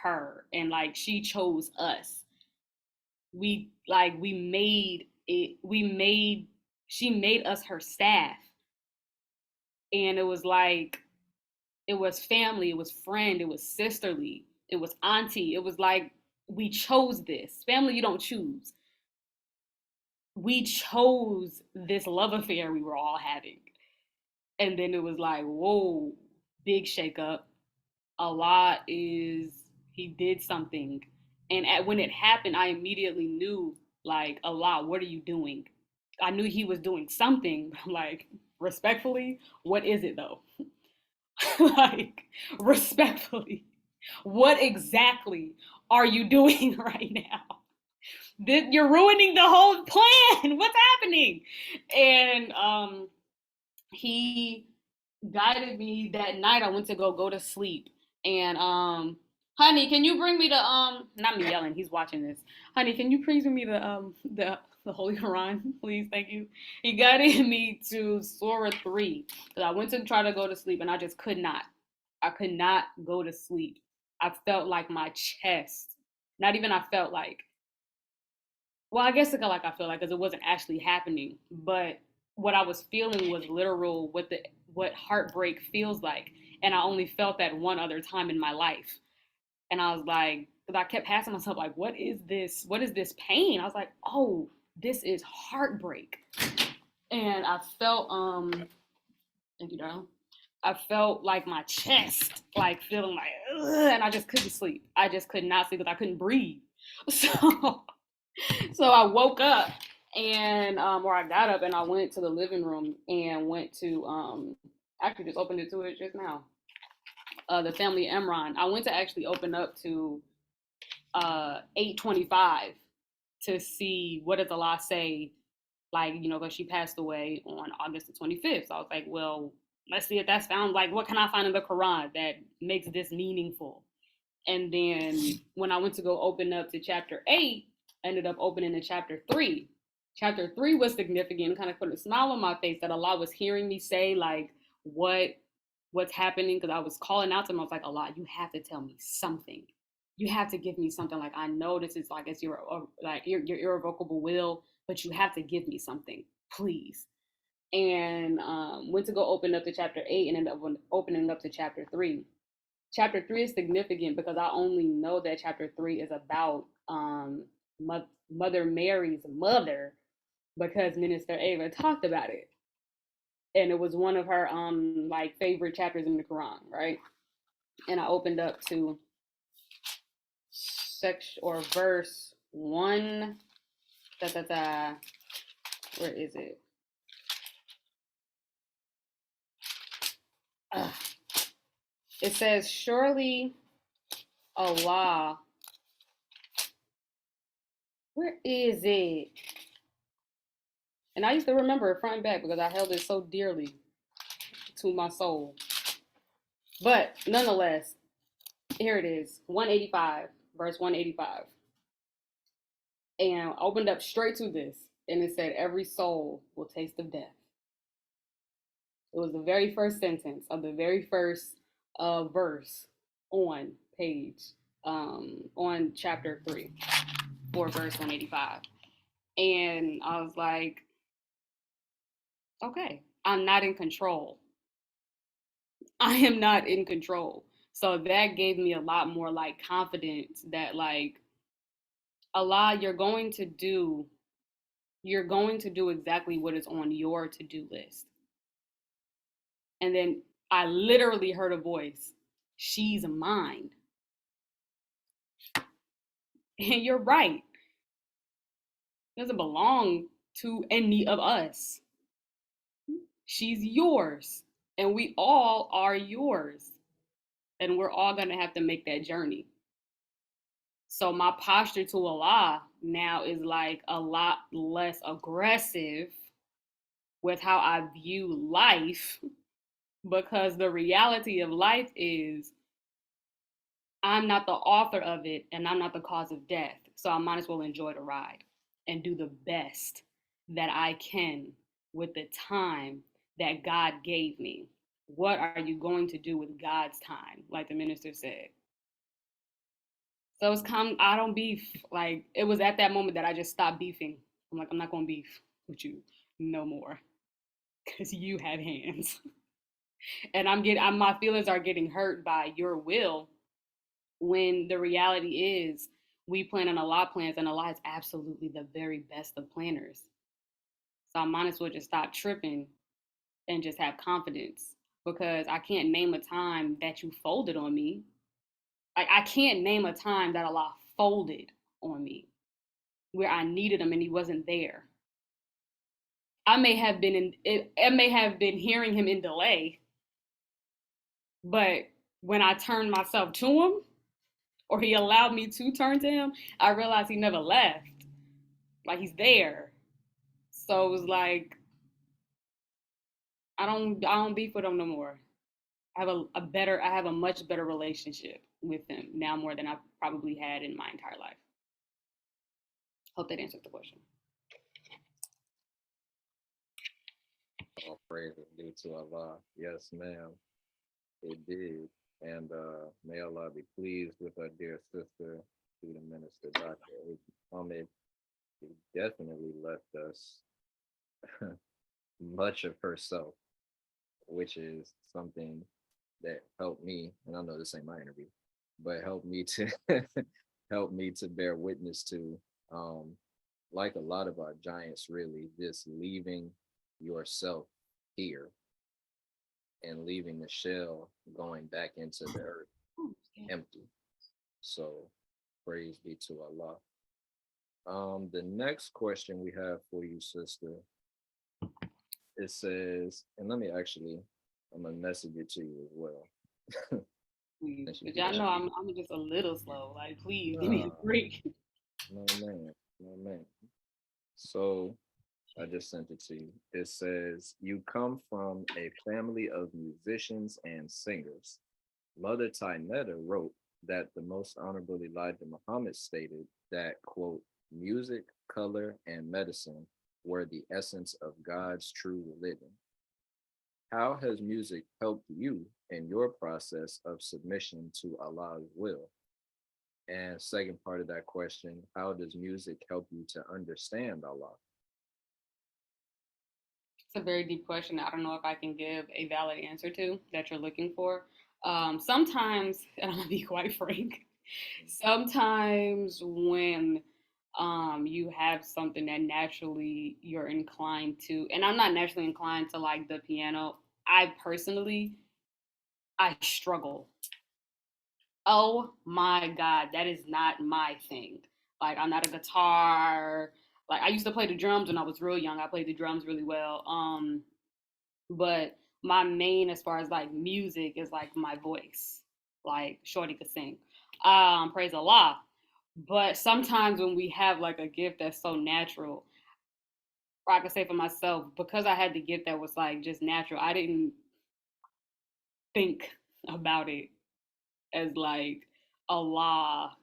her, and like she chose us. She made us her staff. And it was like, it was family, it was friend, it was sisterly, it was auntie. It was like, we chose this. Family you don't choose. We chose this love affair we were all having. And then it was like, whoa, big shakeup. He did something. And when it happened, I immediately knew, like, Allah, what are you doing? I knew he was doing something. Like, respectfully, what is it though? Like, respectfully, what exactly are you doing right now? You're ruining the whole plan. What's happening? And he guided me that night. I went to go to sleep. And honey, can you bring me the not me yelling, he's watching this. Honey, can you please bring me the Holy Quran, please? Thank you. He guided me to Surah 3. Because I went to try to go to sleep and I just could not. I could not go to sleep. I felt like my chest. Not even I felt like. Well, I guess like I feel like, because it wasn't actually happening. But what I was feeling was literal, what heartbreak feels like. And I only felt that one other time in my life. And I was like, because I kept asking myself, like, what is this? What is this pain? I was like, oh, this is heartbreak. And I felt, thank you, darling. I felt like my chest, like feeling like, ugh, and I just couldn't sleep. I just could not sleep because I couldn't breathe. So I woke up And or I got up and I went to the living room and went to actually just opened it to it just now. The family Emron. I went to actually open up to 8:25 to see what does Allah say, like, you know, because she passed away on August the 25th. So I was like, well, let's see if that's found. Like, what can I find in the Quran that makes this meaningful? And then when I went to go open up to chapter 8, I ended up opening to chapter 3. Chapter 3 was significant, kind of put a smile on my face that Allah was hearing me say, like, what's happening, because I was calling out to him. I was like, Allah, you have to tell me something. You have to give me something. Like, I know this is like it's your irrevocable will, but you have to give me something, please. And went to go open up to chapter 8 and ended up opening up to chapter 3. Chapter 3 is significant because I only know that chapter 3 is about Mother Mary's mother because Minister Ava talked about it. And it was one of her like favorite chapters in the Quran, right? And I opened up to section or verse 1. Where is it? It says, surely Allah. Where is it? And I used to remember it front and back because I held it so dearly to my soul. But nonetheless, here it is, 185, verse 185. And I opened up straight to this, and it said, every soul will taste of death. It was the very first sentence of the very first verse on page, on chapter 3, or verse 185. And I was like, okay, I'm not in control. I am not in control. So that gave me a lot more like confidence that like, Allah, you're going to do exactly what is on your to-do list. And then I literally heard a voice, she's mine. And you're right. It doesn't belong to any of us. She's yours. And we all are yours. And we're all going to have to make that journey. So my posture to Allah now is like a lot less aggressive with how I view life, because the reality of life is I'm not the author of it and I'm not the cause of death. So I might as well enjoy the ride and do the best that I can with the time that God gave me. What are you going to do with God's time? Like the minister said. So it's I don't beef. Like, it was at that moment that I just stopped beefing. I'm like, I'm not going to beef with you no more because you have hands. And my feelings are getting hurt by your will, when the reality is we plan on Allah plans, and Allah is absolutely the very best of planners. So I might as well just stop tripping and just have confidence, because I can't name a time that you folded on me. Like, I can't name a time that Allah folded on me where I needed him and he wasn't there. I may have been hearing him in delay, but when I turned myself to him, or he allowed me to turn to him, I realized he never left. Like, he's there. So it was like, I don't beef with him no more. I have a much better relationship with him now, more than I've probably had in my entire life. Hope that answers the question. All praise is due to Allah. Yes, ma'am. It did. And may Allah be pleased with our dear sister, student minister, Dr. Muhammad. She definitely left us much of herself, which is something that helped me, and I know this ain't my interview, but helped me to help me to bear witness to, like a lot of our giants, really, just leaving yourself here and leaving the shell, going back into the earth empty. So praise be to Allah. The next question we have for you, sister, it says, and let me actually, I'm gonna message it to you as well. Please. Since you But y'all know mentioned I'm just a little slow. Like, please it. give me a break. No man, no man. So I just sent it to you. It says, you come from a family of musicians and singers. Mother Tainetta wrote that the most honorable Elijah Muhammad stated that, quote, music, color, and medicine were the essence of God's true religion. How has music helped you in your process of submission to Allah's will? And second part of that question, how does music help you to understand Allah? It's a very deep question. I don't know if I can give a valid answer to that you're looking for. Sometimes, and I'm gonna be quite frank, sometimes when you have something that naturally you're inclined to, and I'm not naturally inclined to like the piano. I personally I struggle. Oh my God, that is not my thing. Like I'm not a guitar. Like I used to play the drums when I was real young. I played the drums really well. But my main as far as like music is like my voice. Like Shorty could sing. Praise Allah. But sometimes when we have like a gift that's so natural, or I can say for myself, because I had the gift that was like just natural, I didn't think about it as like Allah,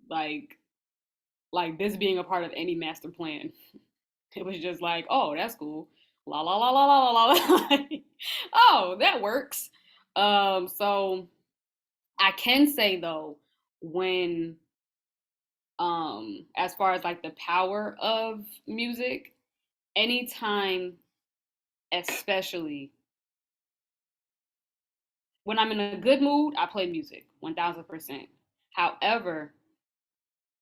like like this being a part of any master plan. It was just like, oh, that's cool. La la la la la la la. Oh, that works. So I can say though, when as far as like the power of music, anytime, especially when I'm in a good mood, I play music 1000%. However,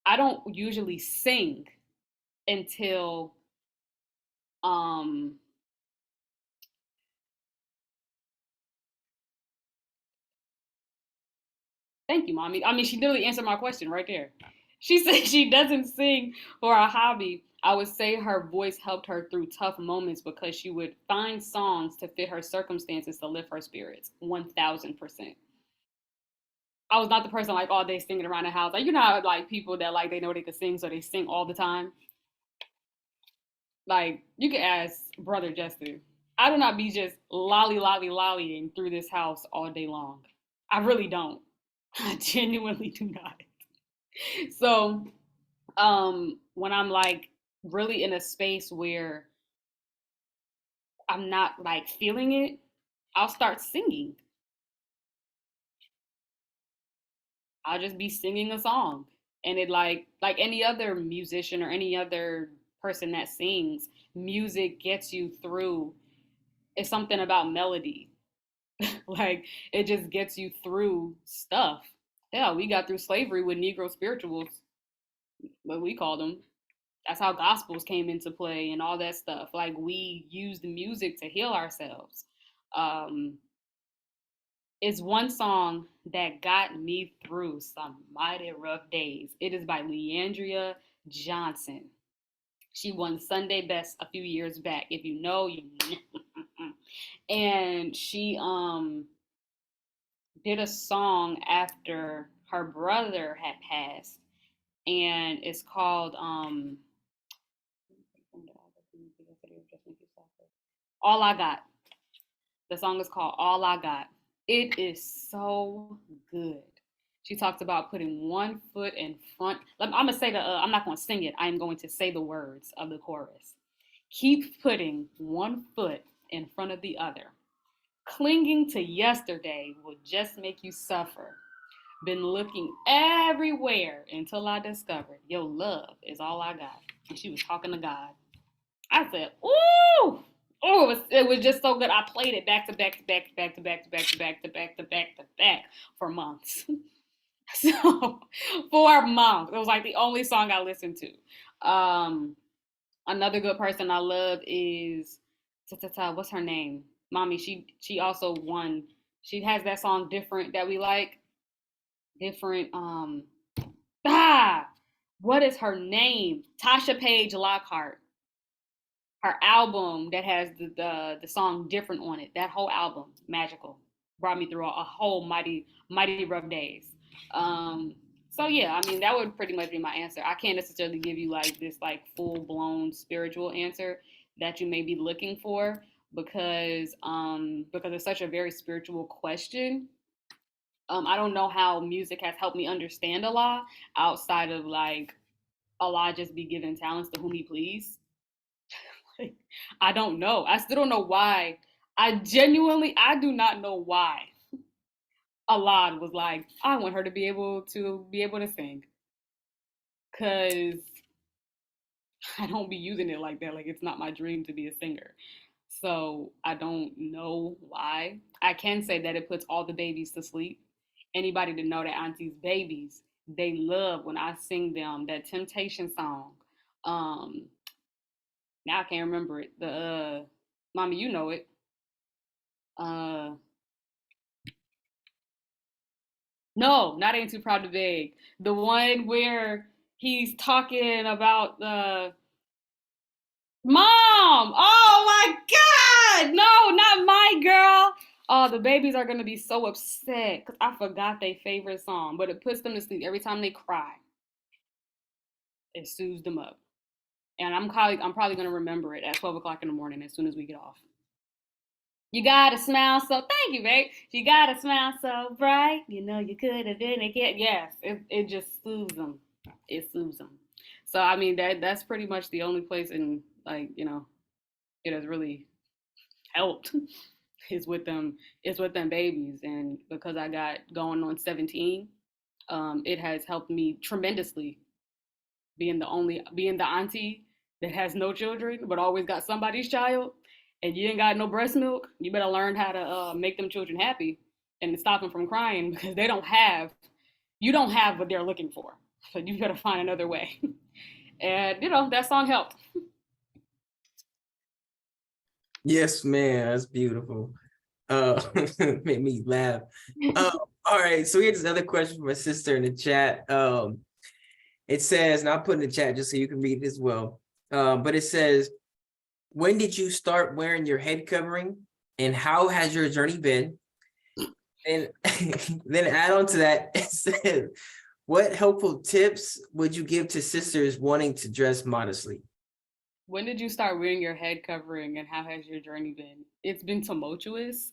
I don't usually sing until um thank you, mommy. I mean, she literally answered my question right there. She said she doesn't sing for a hobby. I would say her voice helped her through tough moments because she would find songs to fit her circumstances to lift her spirits. 1000%. I was not the person like all day singing around the house. Like, you know how like people that like they know they could sing, so they sing all the time. Like, you can ask Brother Jester. I do not be just lollying through this house all day long. I really don't. I genuinely do not. So, when I'm like really in a space where I'm not like feeling it, I'll start singing. I'll just be singing a song. And it like any other musician or any other person that sings, music gets you through. It's something about melody. Like it just gets you through stuff. Yeah, we got through slavery with Negro spirituals, what we call them. That's how gospels came into play and all that stuff. Like we used music to heal ourselves. Um, it's one song that got me through some mighty rough days. It is by Leandria Johnson. She won Sunday Best a few years back. If you know, you and she did a song after her brother had passed, and it's called All I Got. The song is called All I Got. It is so good. She talks about putting one foot in front. I'm gonna say I'm not gonna sing it. I am going to say the words of the chorus. Keep putting one foot in front of the other. Clinging to yesterday will just make you suffer. Been looking everywhere until I discovered your love is all I got. And she was talking to God. I said, ooh, oh, it was just so good. I played it back to back to back to back to back to back to back to back to back to back for months. So for months, it was like the only song I listened to. Another good person I love is what's her name? Mommy. She also won. She has that song different that we like. Different. Ah. What is her name? Tasha Page Lockhart. Her album that has the song Different on it. That whole album, magical. Brought me through a whole mighty rough days. Um, so yeah, I mean that would pretty much be my answer. I can't necessarily give you like this like full blown spiritual answer that you may be looking for because it's such a very spiritual question. I don't know how music has helped me understand Allah outside of like Allah just be giving talents to whom He please. Like, I don't know. I still don't know why. I do not know why Allah was like, I want her to be able to sing, cause I don't be using it like that. Like it's not my dream to be a singer. So I don't know why. I can say that it puts all the babies to sleep. Anybody to know that auntie's babies, they love when I sing them that Temptation song. Um, Now I can't remember it. The mommy, you know it. Uh, no, not Ain't Too Proud to Beg. The one where he's talking about the mom. Oh my God! No, not my girl. Oh, the babies are gonna be so upset because I forgot their favorite song, but it puts them to sleep every time they cry. It soothes them up, and I'm probably gonna remember it at 12 o'clock in the morning as soon as we get off. You gotta smile so. Thank you, babe. You gotta smile so bright. You know you could have been a kid. Yes, it just soothes them. It soothes them. So I mean that's pretty much the only place in like it has really helped is with them babies, and because I got going on 17, it has helped me tremendously being the auntie that has no children but always got somebody's child, and you ain't got no breast milk. You better learn how to make them children happy and stop them from crying because you don't have what they're looking for. So you gotta find another way. And that song helped. Yes, man, that's beautiful. Made me laugh. All right, so here's another question from my sister in the chat. It says, and I'll put in the chat just so you can read it as well. But it says, when did you start wearing your head covering, and how has your journey been? And then add on to that, it says, what helpful tips would you give to sisters wanting to dress modestly? When did you start wearing your head covering, and how has your journey been? It's been tumultuous.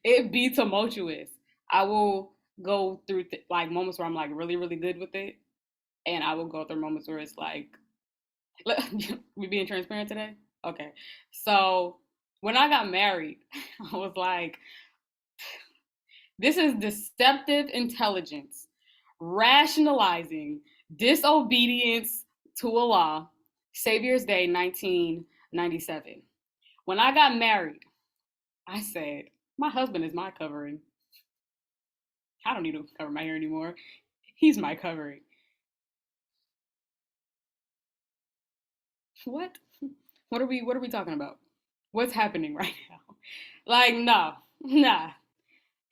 It be tumultuous. I will go through like moments where I'm like really, really good with it, and I will go through moments where it's like, we being transparent today. Okay, so when I got married, I was like, this is deceptive intelligence, rationalizing disobedience to Allah. Savior's Day, 1997. When I got married, I said, my husband is my covering. I don't need to cover my hair anymore. He's my covering. What? What are we talking about? What's happening right now? Like, no, nah.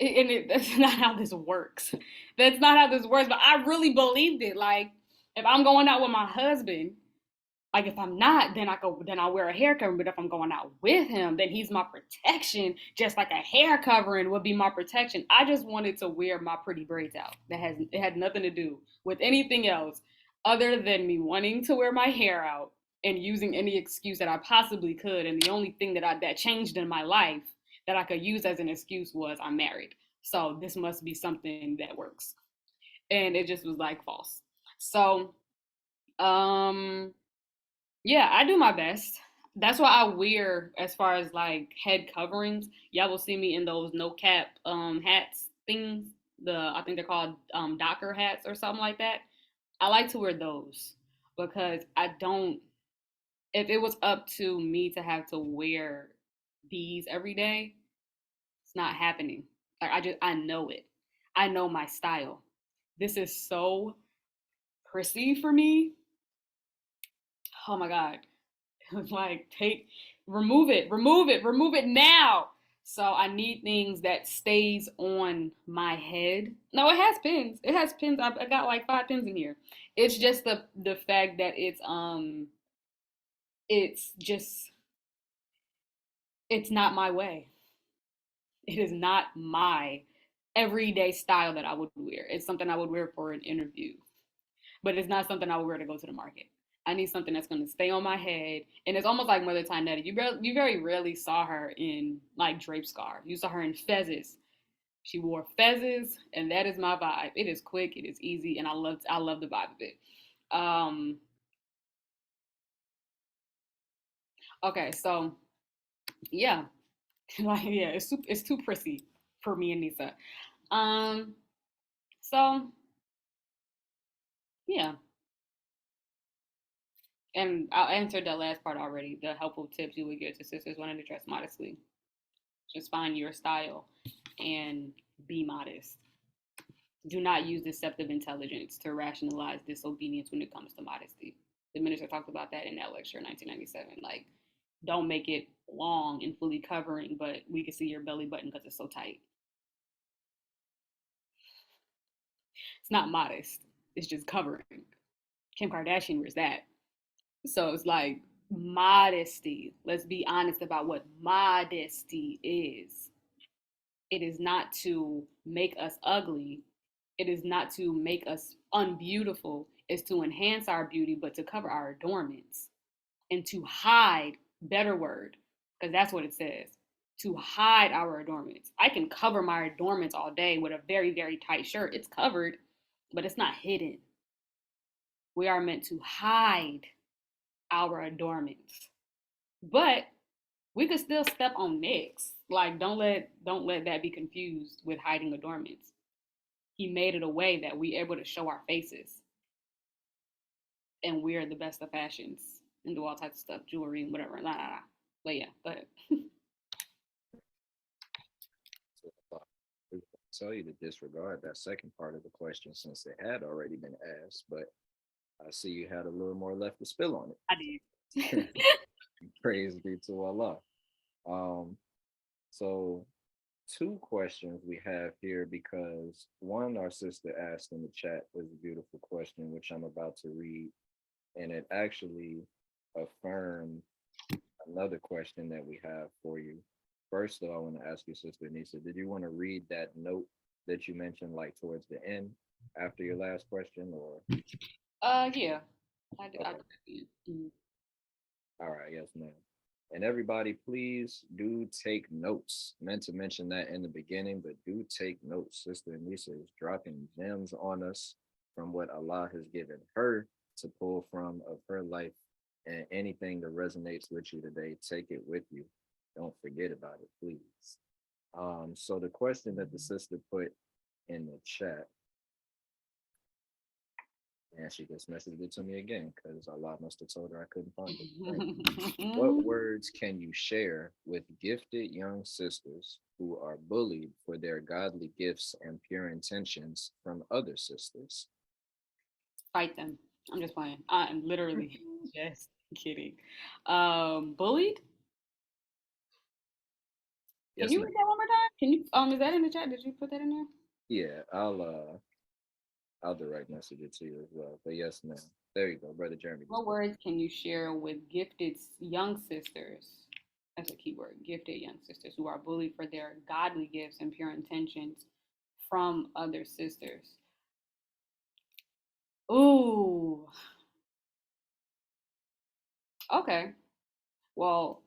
That's not how this works. That's not how this works. But I really believed it. Like, if I'm going out with my husband, like if I'm not, then I'll wear a hair covering. But if I'm going out with him, then he's my protection. Just like a hair covering would be my protection. I just wanted to wear my pretty braids out. It had nothing to do with anything else other than me wanting to wear my hair out and using any excuse that I possibly could. And the only thing that changed in my life that I could use as an excuse was I'm married. So this must be something that works. And it just was like false. So um yeah, I do my best. That's why I wear, as far as like head coverings, y'all will see me in those no cap hats things. I think they're called Docker hats or something like that. I like to wear those because I don't if it was up to me to have to wear these every day, it's not happening. Like I know it. I know my style. This is so prissy for me. Oh my God. It was like remove it now. So I need things that stays on my head. No, it has pins. It has pins. I got like 5 pins in here. It's just the fact that it's just it's not my way. It is not my everyday style that I would wear. It's something I would wear for an interview, but it's not something I would wear to go to the market. I need something that's going to stay on my head. And it's almost like Mother Tynetta. You very rarely saw her in like drape scarf. You saw her in fezzes. She wore fezzes, and that is my vibe. It is quick, it is easy, and I love the vibe of it. Okay, so yeah, like yeah, it's too prissy for me and Nisa. So yeah, and I answered that last part already. The helpful tips you would give to sisters wanting to dress modestly. Just find your style and be modest. Do not use deceptive intelligence to rationalize disobedience when it comes to modesty. The minister talked about that in that lecture in 1997. Like, don't make it long and fully covering, but we can see your belly button because it's so tight. It's not modest. It's just covering. Kim Kardashian wears that. So it's like modesty. Let's be honest about what modesty is. It is not to make us ugly. It is not to make us unbeautiful. It's to enhance our beauty, but to cover our adornments and to hide, better word, because that's what it says, to hide our adornments. I can cover my adornments all day with a very, very tight shirt. It's covered, but it's not hidden. We are meant to hide our adornments. But we could still step on necks. Like don't let that be confused with hiding adornments. He made it a way that we're able to show our faces and wear the best of fashions and do all types of stuff, jewelry and whatever. Nah, nah, nah. But yeah, go ahead. So, we tell you to disregard that second part of the question since it had already been asked, but I see you had a little more left to spill on I did. it. Praise be to Allah. Um, so two questions we have here because one our sister asked in the chat was a beautiful question, which I'm about to read, and it actually affirmed another question that we have for you. First, though, I want to ask you, Sister Nisa, did you want to read that note that you mentioned, like towards the end after your last question, or? Yeah. I did. Okay. All right, yes, ma'am. And everybody, please do take notes. Meant to mention that in the beginning, but do take notes. Sister Anissa is dropping gems on us from what Allah has given her to pull from of her life. And anything that resonates with you today, take it with you. Don't forget about it, please. So the question that the sister put in the chat, and she just messaged it to me again because Allah must have told her I couldn't find it. What words can you share with gifted young sisters who are bullied for their godly gifts and pure intentions from other sisters? Fight them. I'm just playing. I'm literally just kidding. Bullied? Can Yes, you ma'am. read that one more time? Can you is that in the chat? Did you put that in there? Yeah, I'll direct message it to you as well. But yes, ma'am. There you go, Brother Jeremy. What words can you share with gifted young sisters? That's a key word. Gifted young sisters who are bullied for their godly gifts and pure intentions from other sisters. Ooh. Okay. Well,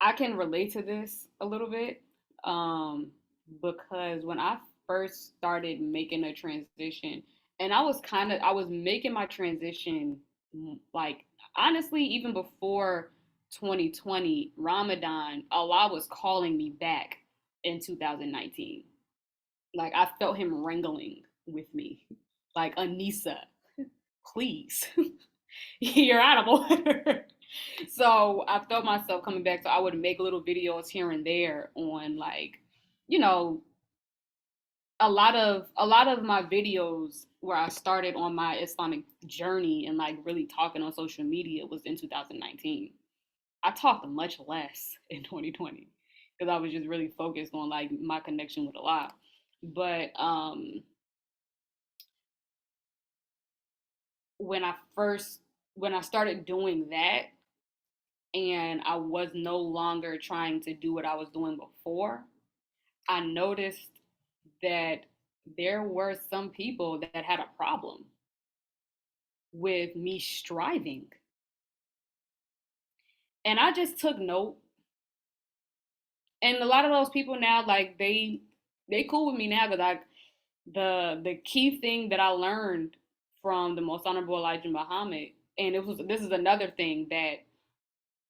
I can relate to this a little bit because when I first started making a transition, and I was making my transition like honestly, even before 2020, Ramadan, Allah was calling me back in 2019. Like I felt him wrangling with me, like Aneesa, please, you're out of order. So I felt myself coming back. So I would make little videos here and there on like, you know, a lot of my videos where I started on my Islamic journey and like really talking on social media was in 2019. I talked much less in 2020 because I was just really focused on like my connection with Allah. But when I started doing that, and I was no longer trying to do what I was doing before, I noticed that there were some people that had a problem with me striving. And I just took note. And a lot of those people now, like they cool with me now, because the key thing that I learned from the Most Honorable Elijah Muhammad, and this is another thing that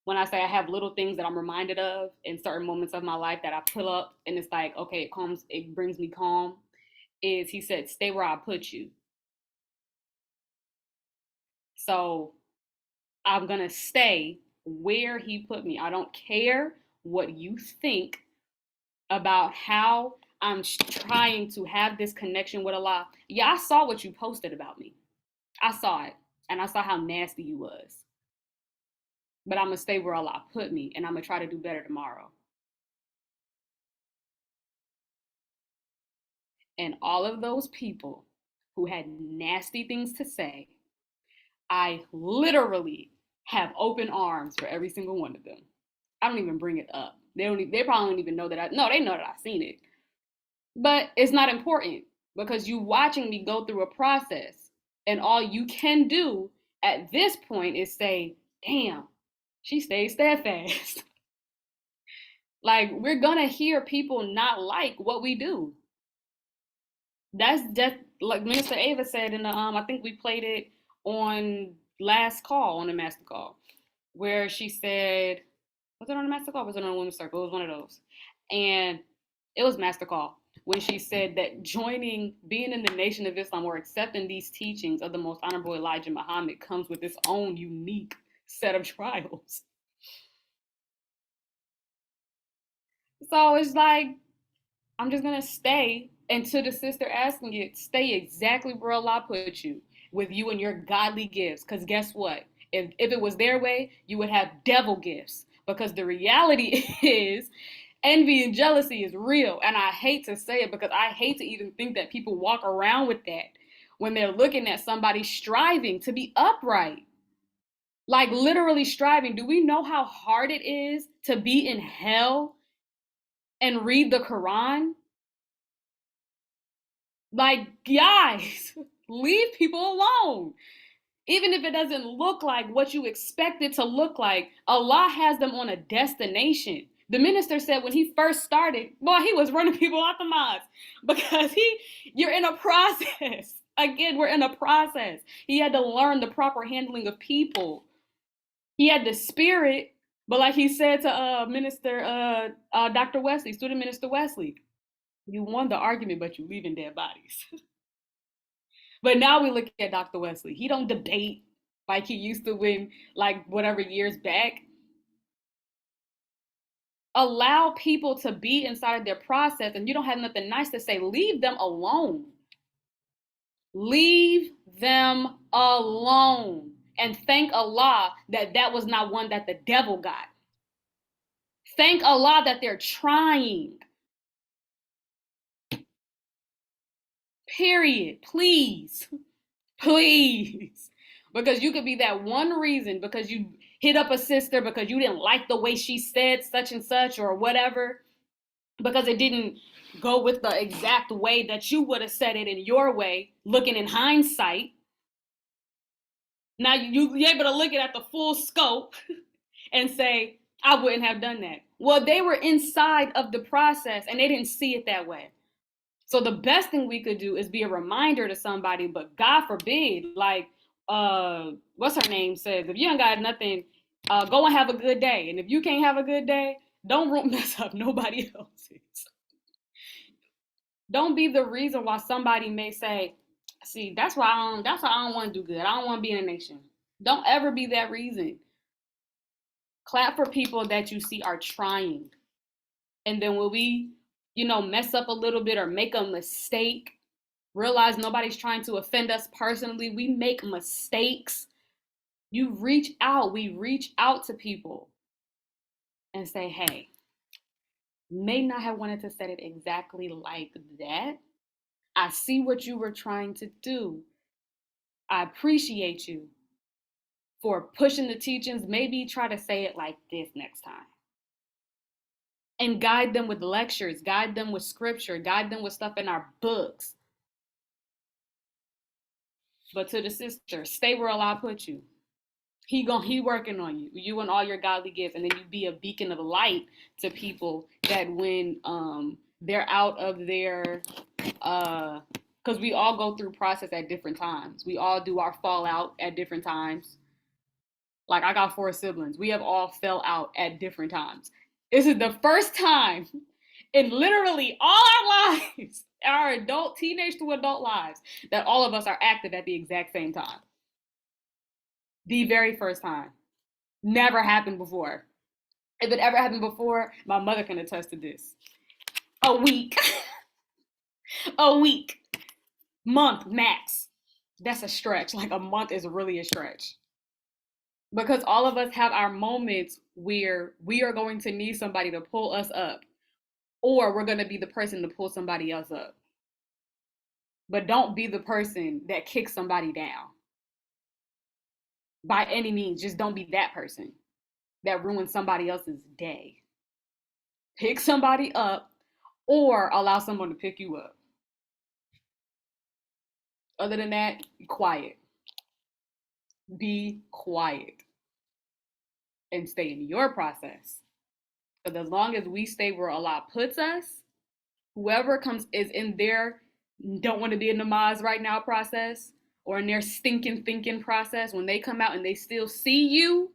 when I say I have little things that I'm reminded of in certain moments of my life that I pull up and it's like, okay, it brings me calm, is he said, stay where I put you. So I'm gonna stay where he put me. I don't care what you think about how I'm trying to have this connection with Allah. Yeah, I saw what you posted about me. I saw it, and I saw how nasty you was. But I'm gonna stay where Allah put me, and I'm gonna try to do better tomorrow. And all of those people who had nasty things to say, I literally have open arms for every single one of them. I don't even bring it up. They probably don't even know that they know that I've seen it. But it's not important, because you watching me go through a process, and all you can do at this point is say, damn, she stayed steadfast. Like, we're gonna hear people not like what we do. That's just like Minister Ava said in the I think we played it on last call, on the master call, where she said, was it on the master call? Or was it on the women's circle? It was one of those. And it was master call, when she said that being in the Nation of Islam, or accepting these teachings of the Most Honorable Elijah Muhammad, comes with its own unique set of trials. So it's like, I'm just gonna stay, and to the sister asking it, stay exactly where Allah put you, with you and your godly gifts. Because guess what? If it was their way, you would have devil gifts. Because the reality is, envy and jealousy is real. And I hate to say it, because I hate to even think that people walk around with that when they're looking at somebody striving to be upright. Like, literally striving. Do we know how hard it is to be in hell and read the Quran? Like, guys, leave people alone. Even if it doesn't look like what you expect it to look like, Allah has them on a destination. The minister said when he first started, boy, he was running people out the mosque, because you're in a process. Again, we're in a process. He had to learn the proper handling of people. He had the spirit, but like he said to Dr. Wesley, student minister Wesley, you won the argument, but you leaving dead bodies. But now we look at Dr. Wesley. He don't debate like he used to when, like, whatever years back. Allow people to be inside of their process, and you don't have nothing nice to say. Leave them alone. Leave them alone. And thank Allah that was not one that the devil got. Thank Allah that they're trying. Period. Please. Please. Because you could be that one reason, because you hit up a sister because you didn't like the way she said such and such or whatever, because it didn't go with the exact way that you would have said it in your way, looking in hindsight. Now you're able to look at the full scope and say, I wouldn't have done that. Well, they were inside of the process and they didn't see it that way. So the best thing we could do is be a reminder to somebody, but God forbid, like, what's her name says, if you ain't got nothing, go and have a good day. And if you can't have a good day, don't mess up nobody else's. Don't be the reason why somebody may say, see, that's why I don't want to do good. I don't want to be in a nation. Don't ever be that reason. Clap for people that you see are trying. And then when we, mess up a little bit or make a mistake, realize nobody's trying to offend us personally. We make mistakes. We reach out to people and say, hey, may not have wanted to say it exactly like that. I see what you were trying to do. I appreciate you for pushing the teachings. Maybe try to say it like this next time. And guide them with lectures, guide them with scripture, guide them with stuff in our books. But to the sister, stay where Allah put you. He working on you. You and all your godly gifts, and then you be a beacon of light to people that when they're out of their because we all go through process at different times. We all do our fallout at different times. Like I got 4 siblings. We have all fell out at different times. This is the first time in literally all our lives, our adult, teenage to adult lives, that all of us are active at the exact same time. The very first time. Never happened before. If it ever happened before, my mother can attest to this. A week. A week. Month max. That's a stretch. Like a month is really a stretch. Because all of us have our moments where we are going to need somebody to pull us up, or we're going to be the person to pull somebody else up. But don't be the person that kicks somebody down. By any means, just don't be that person that ruins somebody else's day. Pick somebody up or allow someone to pick you up. Other than that, be quiet. Be quiet. And stay in your process. Because as long as we stay where Allah puts us, whoever comes is in their don't want to be in the Maz right now process, or in their stinking thinking process, when they come out and they still see you,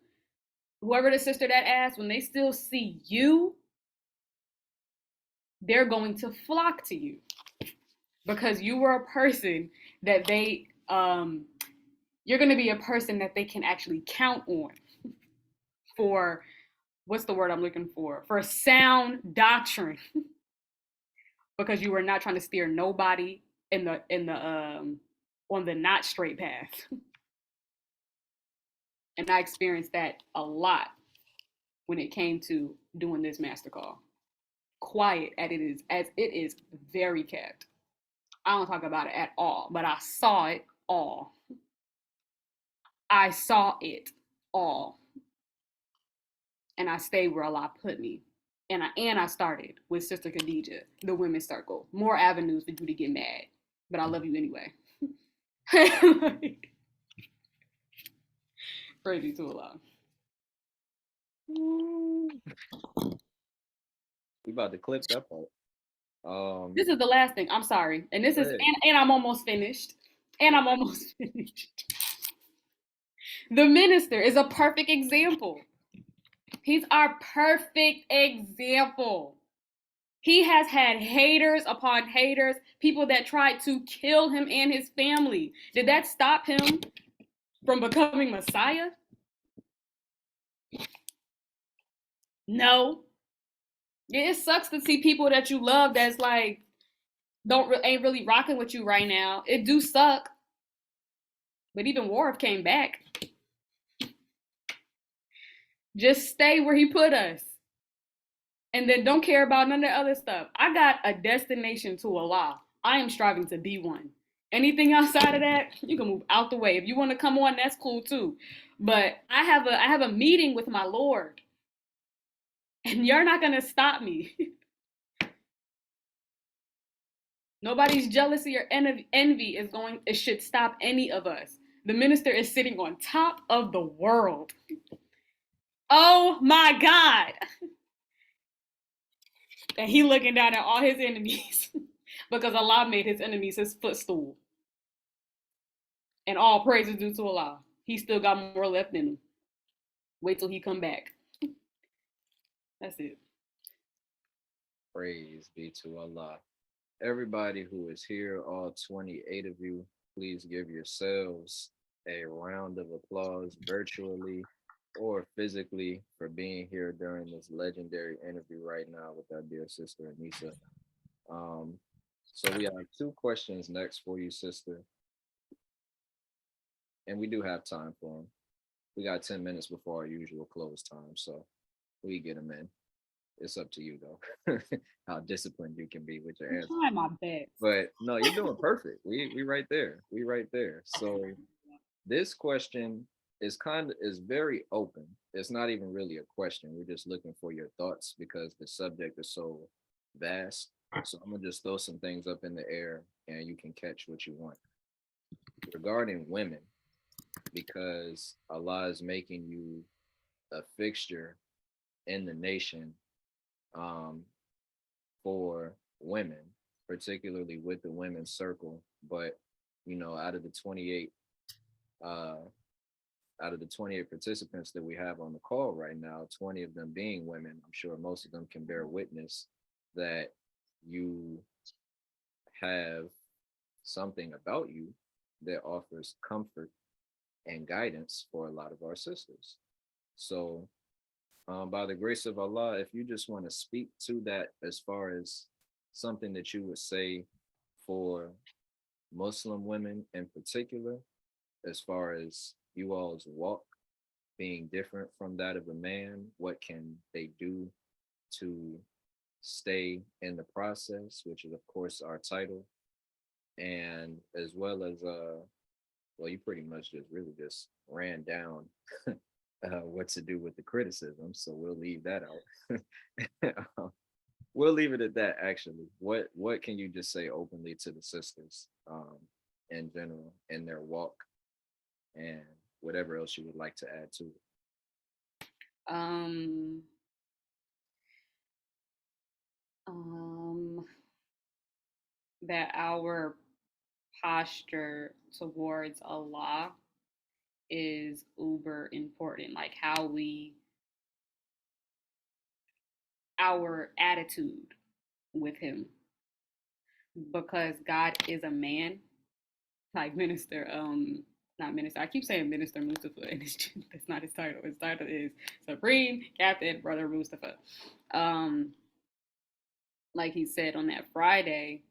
whoever the sister that asked, when they still see you, they're going to flock to you. Because you were a person that you're going to be a person that they can actually count on for, what's the word I'm looking for? For sound doctrine. Because you were not trying to steer nobody on the not straight path. And I experienced that a lot when it came to doing this master call. Quiet as it is very kept. I don't talk about it at all, but I saw it all. I saw it all. And I stayed where Allah put me. And I started with Sister Khadija, the women's circle. More avenues for you to get mad. But I love you anyway. Praise you to Allah. We about to clip that part. This is the last thing. I'm sorry. And this is and I'm almost finished. And I'm almost finished. The minister is a perfect example. He's our perfect example. He has had haters upon haters, people that tried to kill him and his family. Did that stop him from becoming Messiah? No. It sucks to see people that you love that's like ain't really rocking with you right now. It do suck. But even Warif came back. Just stay where he put us. And then don't care about none of the other stuff. I got a destination to Allah. I am striving to be one. Anything outside of that, you can move out the way. If you want to come on, that's cool too. But I have a meeting with my Lord. And you're not gonna stop me. Nobody's jealousy or envy it should stop any of us. The minister is sitting on top of the world. Oh my God. And he looking down at all his enemies because Allah made his enemies his footstool. And all praise is due to Allah. He still got more left in him. Wait till he come back. That's it. Praise be to Allah. Everybody who is here, all 28 of you, please give yourselves a round of applause virtually or physically for being here during this legendary interview right now with our dear sister Nisa. So we have 2 questions next for you, sister. And we do have time for them. We got 10 minutes before our usual close time, so we get them in. it's up to you though, how disciplined you can be with your I'm answer. trying my best. But no, you're doing perfect. We right there. We right there. So this question is very open. It's not even really a question. We're just looking for your thoughts because the subject is so vast. So I'm gonna just throw some things up in the air and you can catch what you want. Regarding women, because Allah is making you a fixture in the nation um, for women, particularly with the women's circle. But out of the 28 uh, out of the 28 participants that we have on the call right now, 20 of them being women, I'm sure most of them can bear witness that you have something about you that offers comfort and guidance for a lot of our sisters. So, by the grace of Allah, if you just want to speak to that as far as something that you would say for Muslim women in particular, as far as you all's walk being different from that of a man, what can they do to stay in the process, which is of course our title, and as well as well, you pretty much just really just ran down what to do with the criticism, so we'll leave that out. We'll leave it at that. Actually, what can you just say openly to the sisters, in general, in their walk, and whatever else you would like to add to it? Um, um, that our posture towards Allah is uber important. Like our attitude with Him, because God is a man. Like Minister, not Minister. I keep saying Minister Mustafa, and that's not his title. His title is Supreme Captain Brother Mustafa. Like he said on that Friday,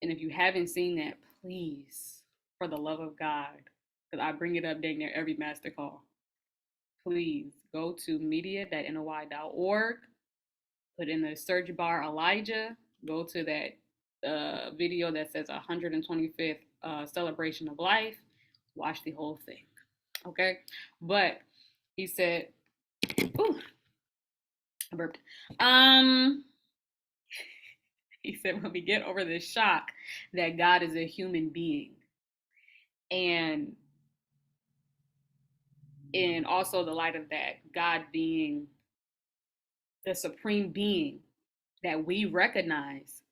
and if you haven't seen that, please, for the love of God, because I bring it up dang near every master call, please go to media.noi.org, put in the search bar Elijah, go to that video that says 125th celebration of life, watch the whole thing. Okay? But he said, ooh, I burped. He said, when we get over this shock that God is a human being, and in also the light of that, God being the supreme being that we recognize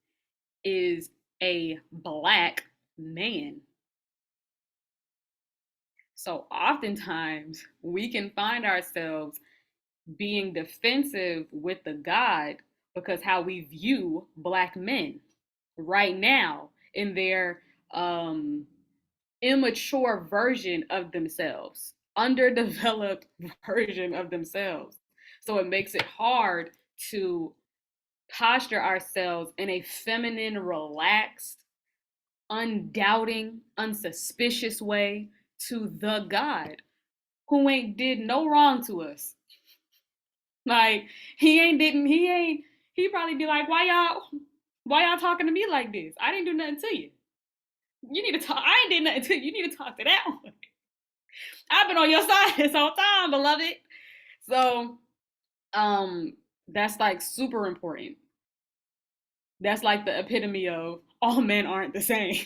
is a Black man. So oftentimes we can find ourselves being defensive with the God because how we view Black men right now in their immature version of themselves, underdeveloped version of themselves. So it makes it hard to posture ourselves in a feminine, relaxed, undoubting, unsuspicious way to the God who ain't did no wrong to us. Like he probably be like, why y'all talking to me like this? I didn't do nothing to you. You need to talk. I ain't did nothing to you. You need to talk to that one. I've been on your side this whole time, beloved. So, that's like super important. That's like the epitome of all men aren't the same.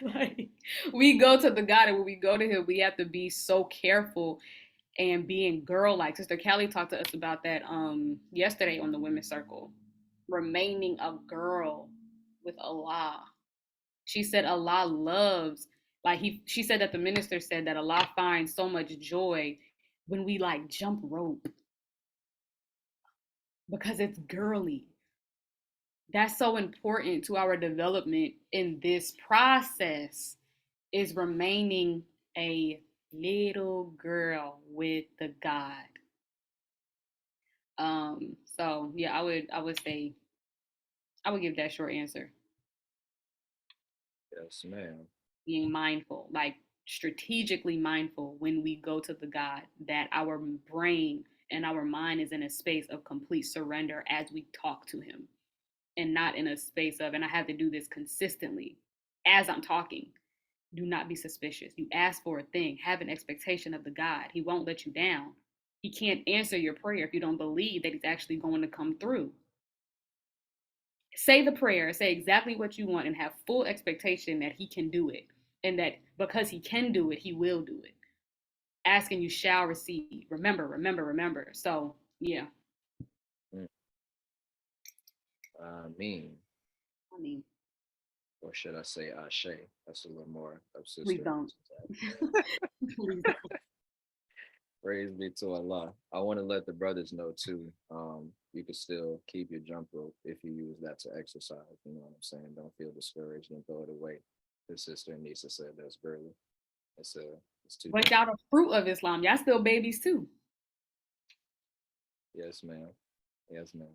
Like we go to the God, and when we go to Him, we have to be so careful and being girl like. Sister Callie talked to us about that yesterday on the Women's Circle. Remaining a girl with Allah. She said Allah loves, like she said that the minister said that Allah finds so much joy when we like jump rope because it's girly. That's so important to our development in this process, is remaining a little girl with the God. So yeah, I would say I would give that short answer. Yes, ma'am. Being mindful, like strategically mindful when we go to the God, that our brain and our mind is in a space of complete surrender as we talk to him, and not in a space of, and I have to do this consistently as I'm talking. Do not be suspicious. You ask for a thing, have an expectation of the God. He won't let you down. He can't answer your prayer if you don't believe that he's actually going to come through. Say the prayer, say exactly what you want, and have full expectation that he can do it. And that because he can do it, he will do it. Ask and you shall receive. Remember, remember, remember. So, yeah. Mm. I mean, I mean, or should I say Ashe? That's a little more of please sister. don't. Please don't. Praise be to Allah. I want to let the brothers know too. You can still keep your jump rope if you use that to exercise. You know what I'm saying? Don't feel discouraged and throw it away. The sister Nisa said that's girly. It's too. But y'all the fruit of Islam. Y'all still babies too. Yes, ma'am. Yes, ma'am.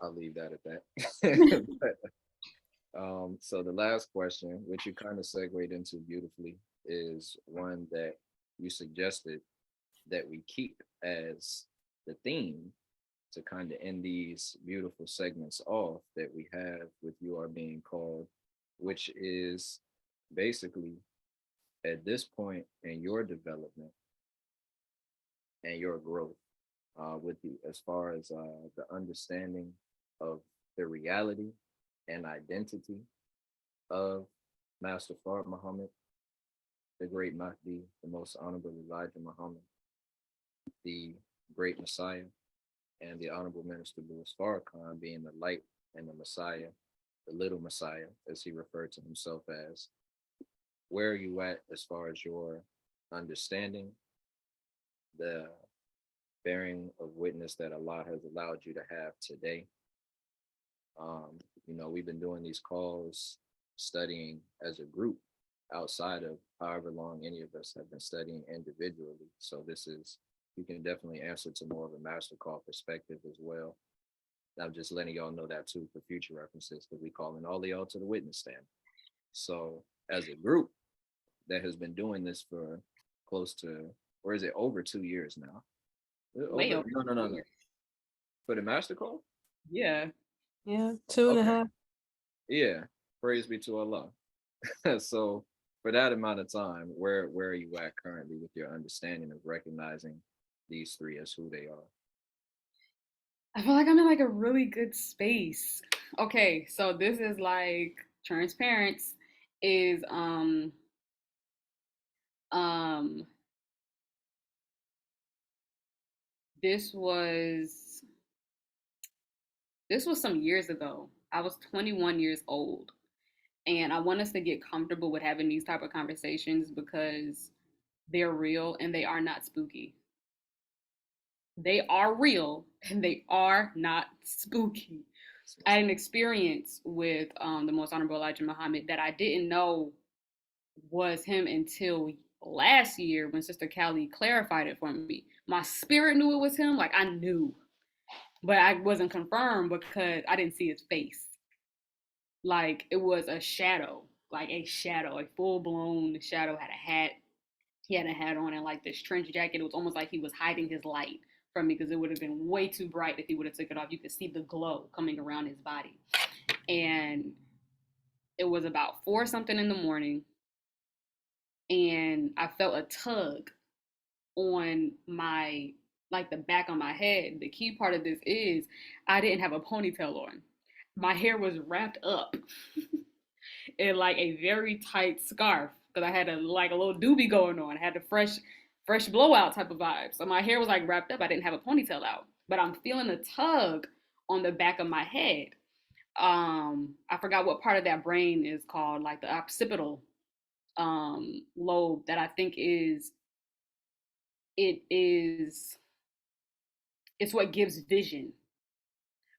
I'll leave that at that. So the last question, which you kind of segued into beautifully, is one that you suggested that we keep as the theme to kind of end these beautiful segments off that we have with You Are Being Called, which is basically at this point in your development and your growth, with the as far as the understanding of the reality and identity of Master Fard Muhammad, the great Mahdi, the most honorable Elijah Muhammad, the great Messiah, and the honorable Minister Louis Farrakhan being the light and the Messiah, the little Messiah, as he referred to himself as. Where are you at as far as your understanding, the bearing of witness that Allah has allowed you to have today? We've been doing these calls, studying as a group outside of however long any of us have been studying individually. So you can definitely answer to more of a master call perspective as well. I'm just letting y'all know that too for future references, because we calling all of y'all to the witness stand. So as a group that has been doing this for close to, or is it over 2 years now? Way over. No. For the master call? Yeah. Yeah, 2.5. Yeah, praise be to Allah. So for that amount of time, where are you at currently with your understanding of recognizing these three as who they are? I feel like I'm in like a really good space. Okay, so this is like transparency is um this was some years ago. I was 21 years old, and I want us to get comfortable with having these type of conversations because they're real and they are not spooky. They are real and they are not spooky. I had an experience with the most honorable Elijah Muhammad that I didn't know was him until last year when Sister Callie clarified it for me. My spirit knew it was him, like I knew, but I wasn't confirmed because I didn't see his face. Like it was a shadow, a full blown shadow. Had a hat. He had a hat on and like this trench jacket. It was almost like he was hiding his light from me because it would have been way too bright if he would have took it off. You could see the glow coming around his body. And it was about 4 something in the morning. And I felt a tug on the back of my head. The key part of this is I didn't have a ponytail on. My hair was wrapped up in like a very tight scarf because I had a little doobie going on. I had a fresh blowout type of vibe. So my hair was like wrapped up. I didn't have a ponytail out, but I'm feeling a tug on the back of my head. I forgot what part of that brain is called, like the occipital lobe that I think it's what gives vision.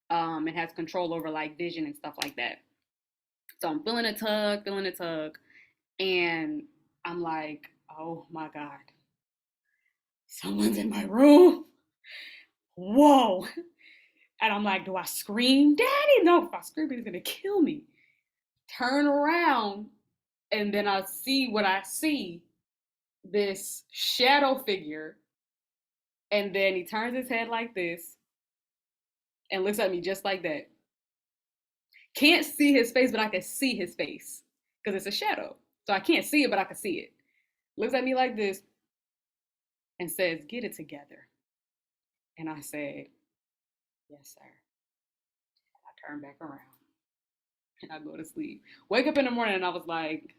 It has control over like vision and stuff like that. So I'm feeling a tug, and I'm like, oh my God, someone's in my room. Whoa. And I'm like, do I scream? Daddy, no, if I scream, he's gonna kill me. Turn around, and then I see what I see, this shadow figure And then he turns his head like this and looks at me just like that. Can't see his face, but I can see his face because it's a shadow. So I can't see it, but I can see it. Looks at me like this and says, "Get it together." And I said, "Yes, sir." And I turn back around and I go to sleep. Wake up in the morning and I was like,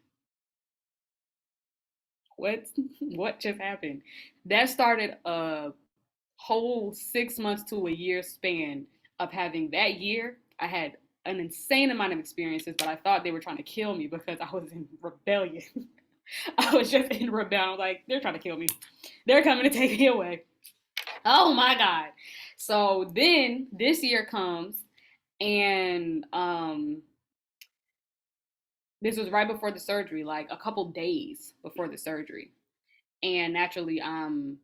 what just happened? That started a whole 6 months to a year span of having that year. I had an insane amount of experiences, but I thought they were trying to kill me because I was in rebellion. I was just in rebellion. I was like, they're trying to kill me. They're coming to take me away. Oh my God. So then this year comes and this was right before the surgery, like a couple days before the surgery. And naturally I'm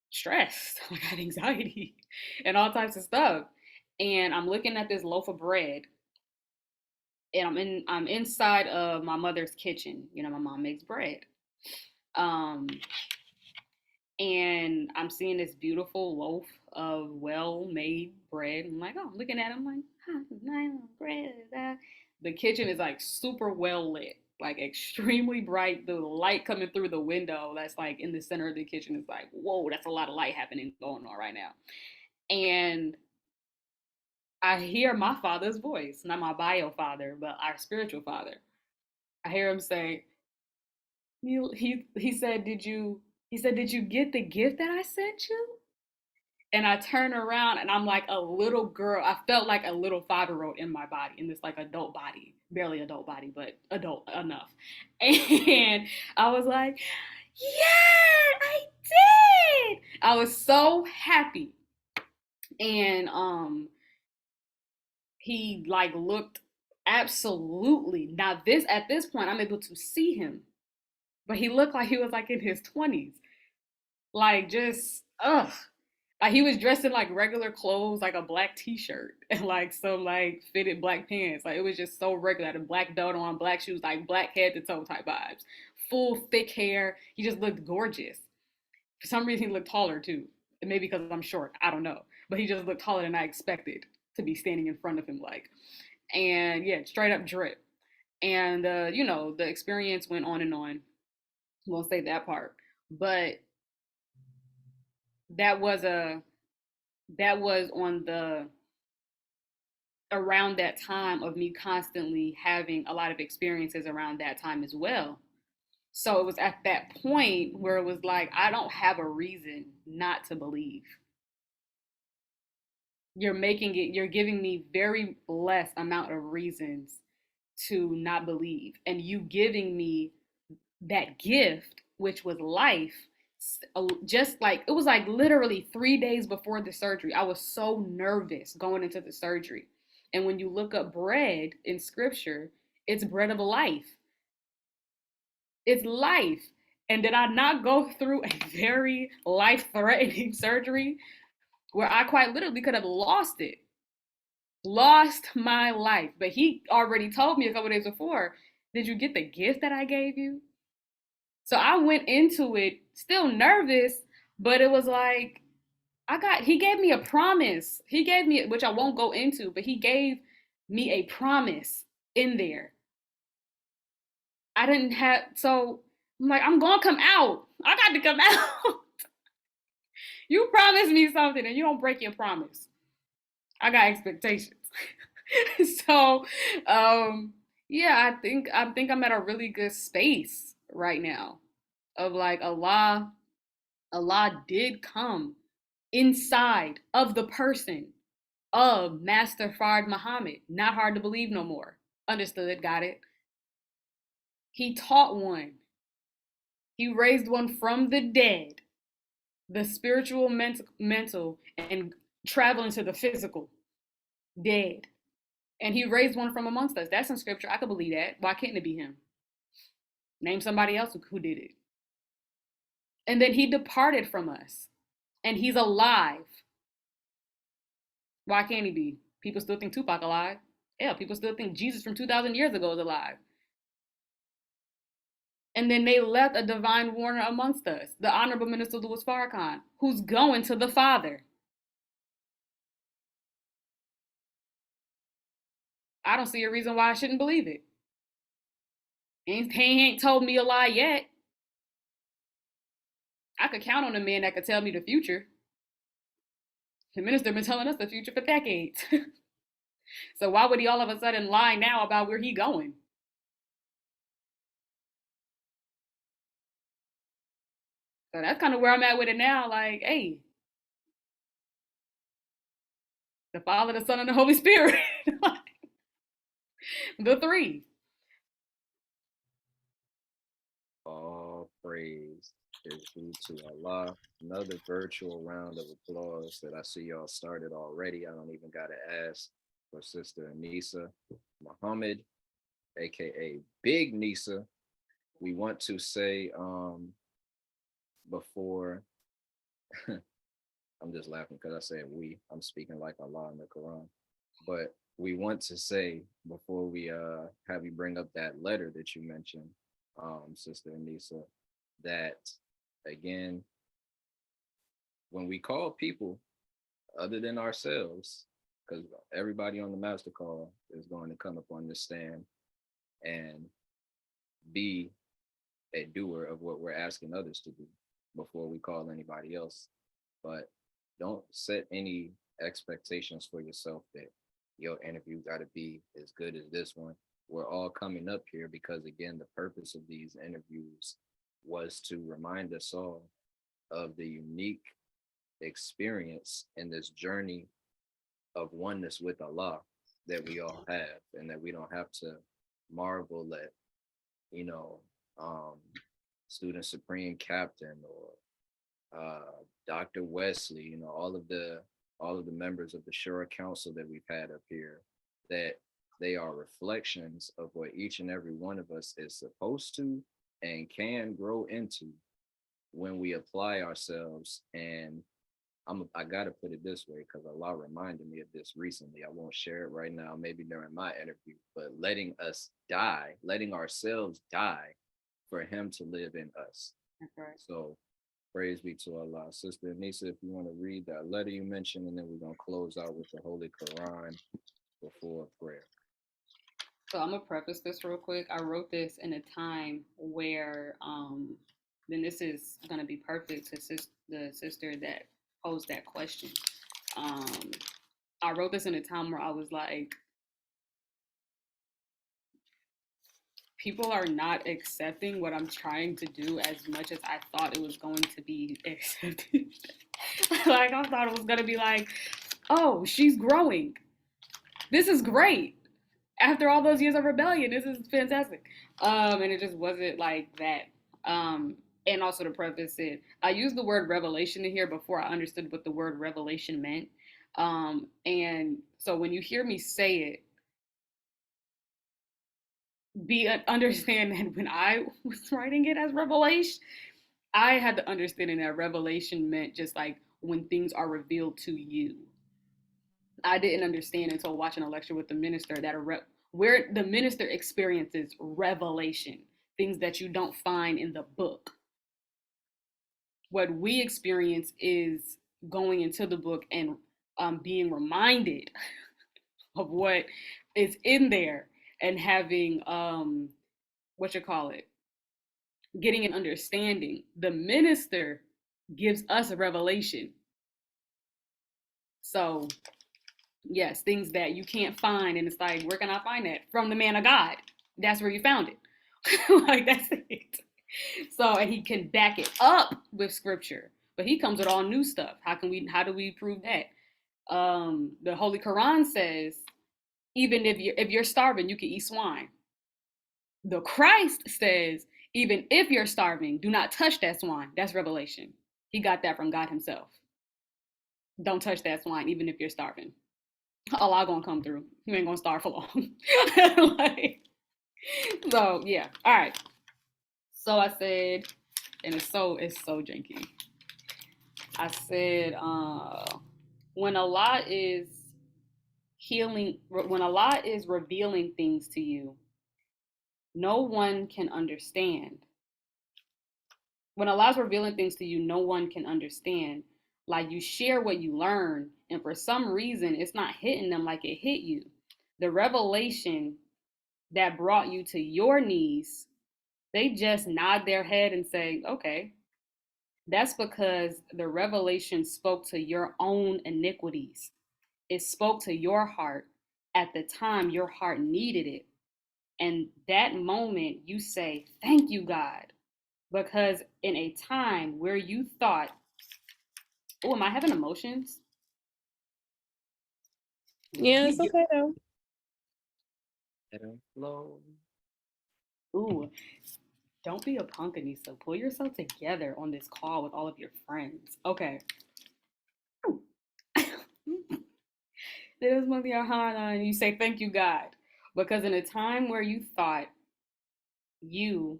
stressed. I had anxiety and all types of stuff. And I'm looking at this loaf of bread and I'm inside of my mother's kitchen. You know, my mom makes bread. Um and I'm seeing this beautiful loaf of well-made bread. I'm like, oh, I'm looking at it. I'm like, huh, nice bread. The kitchen is like super well lit, like extremely bright. The light coming through the window that's like in the center of the kitchen is like, whoa, that's a lot of light happening going on right now. And I hear my father's voice, not my bio father, but our spiritual father. I hear him say, he said, did you get the gift that I sent you? And I turn around and I'm like a little girl. I felt like a little 5-year-old in my body, in this like adult body, barely adult body, but adult enough. And I was like, yeah, I did. I was so happy. And he like looked absolutely. Now this at this point I'm able to see him, but he looked like he was like in his 20s. Like just like he was dressed in like regular clothes, like a black t-shirt and like some like fitted black pants. Like it was just so regular. Had a black belt on, black shoes, like black head to toe type vibes. Full thick hair. He just looked gorgeous. For some reason he looked taller too. Maybe because I'm short. I don't know. But he just looked taller than I expected to be standing in front of him like. And yeah, straight up drip. And you know, the experience went on and on. Won't say that part. But that was a that was on the around that time of me constantly having a lot of experiences around that time as well. So it was at that point where it was like, I don't have a reason not to believe. You're giving me very less amount of reasons to not believe. And you giving me that gift, which was life, just like it was like literally 3 days before the surgery. I was so nervous going into the surgery. And when you look up bread in scripture, it's bread of life. It's life. And did I not go through a very life threatening surgery where I quite literally could have lost it? Lost my life. But he already told me a couple days before, did you get the gift that I gave you? So I went into it still nervous, but it was like, he gave me a promise. He gave me, which I won't go into, but he gave me a promise in there. I didn't have, so I'm like, I'm gonna come out. I got to come out. You promised me something and you don't break your promise. I got expectations. So, yeah, I think I'm at a really good space right now of like Allah did come inside of the person of Master Fard Muhammad. Not hard to believe no more. Understood, got it. He taught one. He raised one from the dead, the spiritual, mental, and traveling to the physical, dead. And he raised one from amongst us. That's in scripture. I could believe that. Why can't it be him? Name somebody else who did it. And then he departed from us. And he's alive. Why can't he be? People still think Tupac alive. Yeah, people still think Jesus from 2,000 years ago is alive. And then they left a divine warner amongst us, the Honorable Minister Louis Farrakhan, who's going to the Father. I don't see a reason why I shouldn't believe it. He ain't told me a lie yet. I could count on a man that could tell me the future. The minister been telling us the future for decades. So why would he all of a sudden lie now about where he going? So that's kind of where I'm at with it now. Like, hey, the Father, the Son, and the Holy Spirit. The three. All praise is due to Allah. Another virtual round of applause that I see y'all started already. I don't even got to ask for Sister Aneesa Muhammad, aka Big Nisa. We want to say before I'm just laughing because I said we. I'm speaking like Allah in the Quran. But we want to say before we have you bring up that letter that you mentioned, Sister Nisa, that again, when we call people other than ourselves, because everybody on the master call is going to come up on this stand and be a doer of what we're asking others to do before we call anybody else. But don't set any expectations for yourself that your interview got to be as good as this one. We're all coming up here because, again, the purpose of these interviews was to remind us all of the unique experience in this journey of oneness with Allah that we all have, and that we don't have to marvel at, you know, Student Supreme Captain or Dr. Wesley, you know, all of the members of the Shura Council that we've had up here, that they are reflections of what each and every one of us is supposed to and can grow into when we apply ourselves. And I gotta put it this way because Allah reminded me of this recently. I won't share it right now, maybe during my interview, but letting ourselves die for Him to live in us. That's right. So praise be to Allah. Sister Nisa, if you want to read that letter you mentioned, and then we're gonna close out with the Holy Quran before prayer. So I'm gonna preface this real quick. I wrote this in a time where, then this is gonna be perfect to the sister that posed that question. I wrote this in a time where I was like, people are not accepting what I'm trying to do as much as I thought it was going to be accepted. Like, I thought it was gonna be like, oh, she's growing. This is great. After all those years of rebellion, this is fantastic. And it just wasn't like that. And also to preface it, I used the word revelation in here before I understood what the word revelation meant. And so when you hear me say it, understand that when I was writing it as revelation, I had the understanding that revelation meant just like when things are revealed to you. I didn't understand until watching a lecture with the minister that where the minister experiences revelation, things that you don't find in the book. What we experience is going into the book and being reminded of what is in there and having getting an understanding. The minister gives us a revelation. So yes, things that you can't find, and it's like, where can I find that? From the man of God. That's where you found it. Like, that's it. So, and he can back it up with scripture, but he comes with all new stuff. How do we prove that? The Holy Quran says, even if you're starving, you can eat swine. The Christ says, even if you're starving, do not touch that swine. That's revelation. He got that from God himself. Don't touch that swine, even if you're starving. Allah gonna come through. You ain't gonna starve for long. Like, so yeah. All right. So I said, and it's so janky. I said, when Allah is revealing things to you, no one can understand when Allah's revealing things to you, no one can understand. Like you share what you learn, and for some reason, it's not hitting them like it hit you. The revelation that brought you to your knees, they just nod their head and say, okay. That's because the revelation spoke to your own iniquities. It spoke to your heart at the time your heart needed it. And that moment you say, thank you, God. Because in a time where you thought, oh, am I having emotions? Yeah, it's okay though. Let 'em flow. Ooh, don't be a punk, Anissa. Pull yourself together on this call with all of your friends. Okay. There's one thing and you say, thank you, God. Because in a time where you thought you,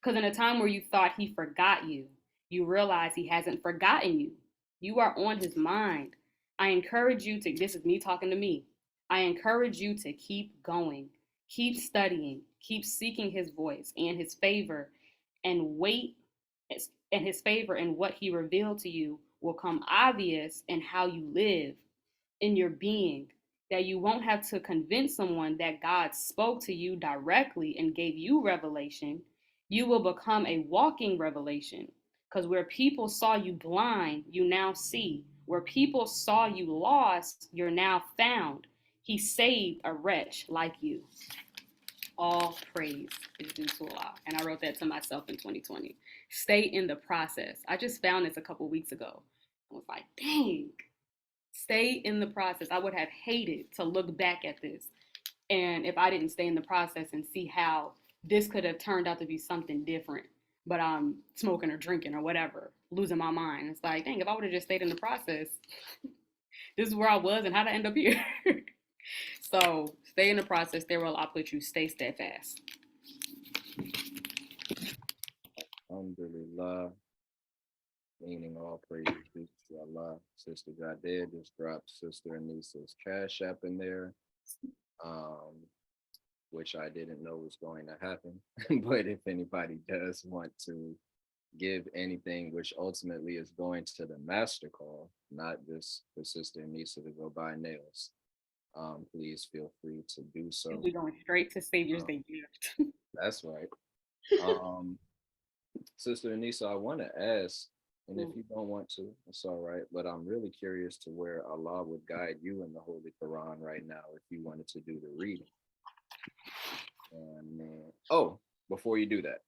because in a time where you thought he forgot you, you realize he hasn't forgotten you. You are on his mind. I encourage you to, this is me talking to me. I encourage you to keep going, keep studying, keep seeking his voice and his favor, and wait, and his favor and what he revealed to you will come obvious in how you live, in your being, that you won't have to convince someone that God spoke to you directly and gave you revelation. You will become a walking revelation. Because where people saw you blind, you now see. Where people saw you lost, you're now found. He saved a wretch like you. All praise is due to Allah. And I wrote that to myself in 2020. Stay in the process. I just found this a couple weeks ago. I was like, dang, stay in the process. I would have hated to look back at this. And if I didn't stay in the process and see how this could have turned out to be something different, but I'm smoking or drinking or whatever, losing my mind. It's like, dang, if I would have just stayed in the process, this is where I was and how'd I end up here? So stay in the process. There will I put you. Stay steadfast. Alhamdulillah. Meaning all praise due to Allah. Sister Jaded just dropped Sister Aneesa's Cash App in there, which I didn't know was going to happen. But if anybody does want to give anything, which ultimately is going to the master call, not just for Sister Nisa to go buy nails, please feel free to do so. We're going straight to Savior's Day gift. That's right. Sister Anissa, I want to ask, and if you don't want to, it's all right, but I'm really curious to where Allah would guide you in the Holy Quran right now if you wanted to do the reading. And oh, before you do that,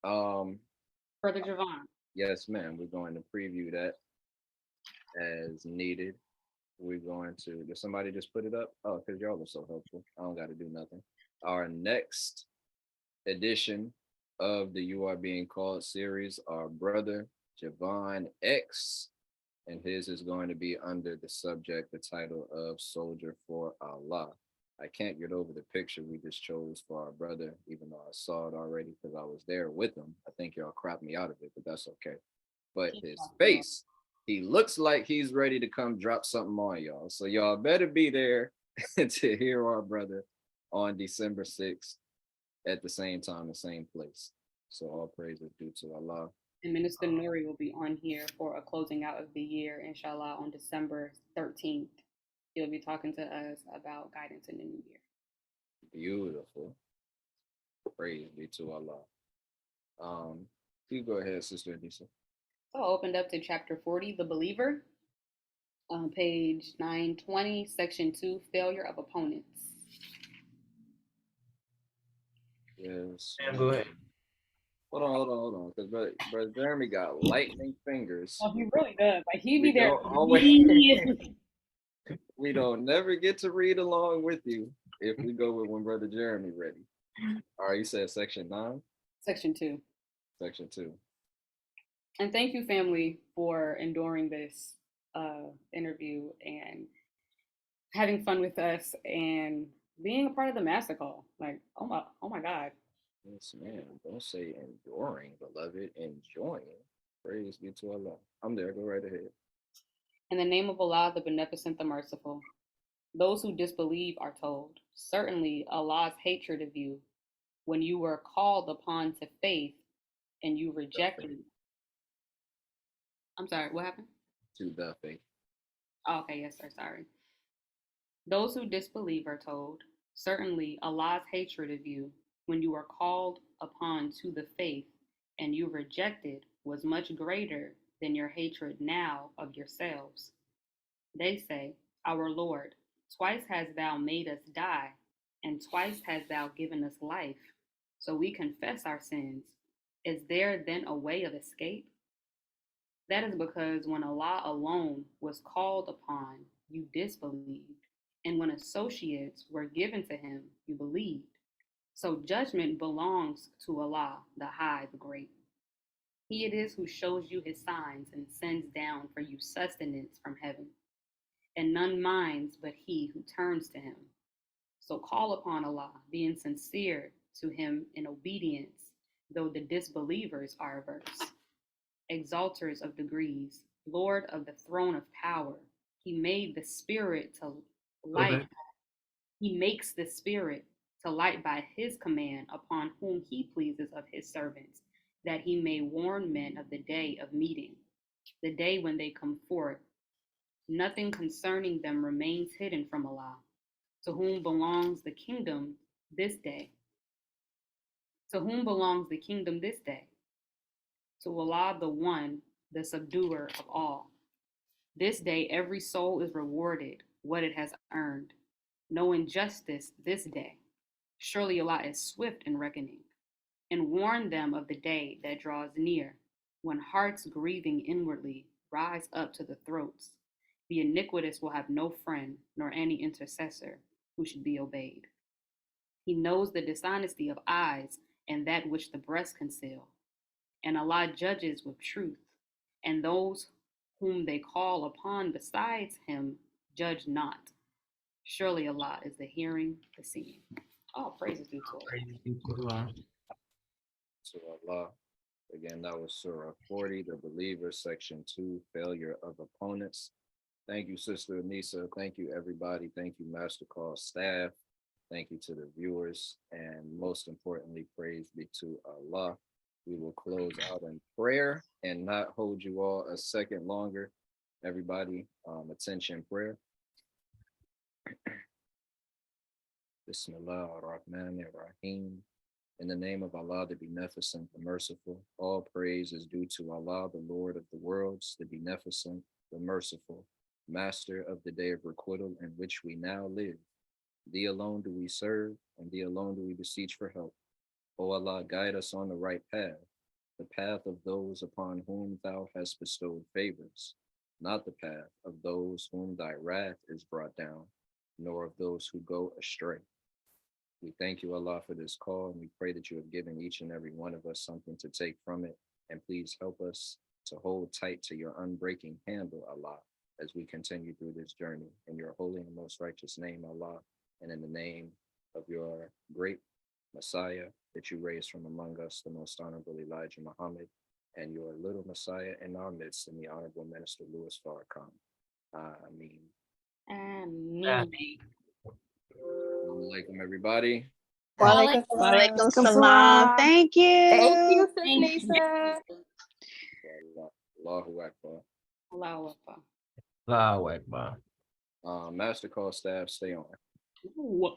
Brother Javon. yes, ma'am, we're going to preview that as needed. We're going to, did somebody just put it up? Oh, because y'all are so helpful. I don't got to do nothing. Our next edition of the You Are Being Called series, our brother Javon X, and his is going to be under the subject, the title of Soldier for Allah. I can't get over the picture we just chose for our brother, even though I saw it already because I was there with him. I think y'all cropped me out of it, but that's okay. But his face, he looks like he's ready to come drop something on y'all. So y'all better be there to hear our brother on December 6th at the same time, the same place. So all praise is due to Allah. And Minister Nuri will be on here for a closing out of the year, inshallah, on December 13th. He'll be talking to us about guidance in the new year. Beautiful. Praise be to Allah. You go ahead, Sister Aneesa. So I opened up to chapter 40, The Believer, on page 920, section 2, Failure of Opponents. Yes. Go ahead. Hold on, because brother Jeremy got lightning fingers. Oh, he really does. Like he We be there. don't always- We don't never get to read along with you if we go with when brother Jeremy ready. All right, you said section 9? Section 2. Section 2. And thank you, family, for enduring this interview and having fun with us and being a part of the master call. Like, oh my God. Yes, ma'am. Don't say enduring, beloved. Enjoying. Praise be to Allah. I'm there. Go right ahead. In the name of Allah, the Beneficent, the Merciful. Those who disbelieve are told, certainly Allah's hatred of you when you were called upon to faith and you rejected. I'm sorry, what happened? To the faith. Oh, okay, yes, sir, sorry. Those who disbelieve are told, certainly Allah's hatred of you when you were called upon to the faith and you rejected was much greater than your hatred now of yourselves. They say, Our Lord, twice hast thou made us die, and twice hast thou given us life. So we confess our sins. Is there then a way of escape? That is because when Allah alone was called upon, you disbelieved, and when associates were given to him, you believed. So judgment belongs to Allah, the High, the Great. He it is who shows you his signs and sends down for you sustenance from heaven. And none minds but he who turns to him. So call upon Allah, being sincere to him in obedience, though the disbelievers are averse. Exalters of degrees, Lord of the throne of power, he made the spirit to light. He makes the spirit to light by his command upon whom he pleases of his servants, that he may warn men of the day of meeting, the day when they come forth. Nothing concerning them remains hidden from Allah, to whom belongs the kingdom this day. To whom belongs the kingdom this day? To Allah, the One, the subduer of all. This day every soul is rewarded what it has earned. No injustice this day. Surely Allah is swift in reckoning. And warn them of the day that draws near, when hearts grieving inwardly rise up to the throats. The iniquitous will have no friend nor any intercessor who should be obeyed. He knows the dishonesty of eyes and that which the breast conceal. And Allah judges with truth, and those whom they call upon besides him judge not. Surely Allah is the hearing, the seeing. All praises due to Allah. To Allah. Again, that was Surah 40, the Believer, Section 2, Failure of Opponents. Thank you, Sister Nisa. Thank you, everybody. Thank you, Master Call staff. Thank you to the viewers. And most importantly, praise be to Allah. We will close out in prayer and not hold you all a second longer. Everybody, attention prayer. Bismillah ar-Rahman ar-Rahim. In the name of Allah, the Beneficent, the Merciful, all praise is due to Allah, the Lord of the worlds, the Beneficent, the Merciful, Master of the day of requital in which we now live. Thee alone do we serve, and thee alone do we beseech for help. O Allah, guide us on the right path, the path of those upon whom thou hast bestowed favors, not the path of those whom thy wrath is brought down, nor of those who go astray. We thank you, Allah, for this call, and we pray that you have given each and every one of us something to take from it. And please help us to hold tight to your unbreaking handle, Allah, as we continue through this journey. In your holy and most righteous name, Allah, and in the name of your great Messiah that you raised from among us, the most honorable Elijah Muhammad, and your little Messiah in our midst, in the honorable Minister Louis Farrakhan. Ameen. Ameen. Assalamu alaikum, everybody. Walaikum salam. Thank you. Thank you, Sis Thank Nisa. you. Allahu Akbar. Allahu Akbar. Allahu Akbar. Master Call staff, stay on. Ooh.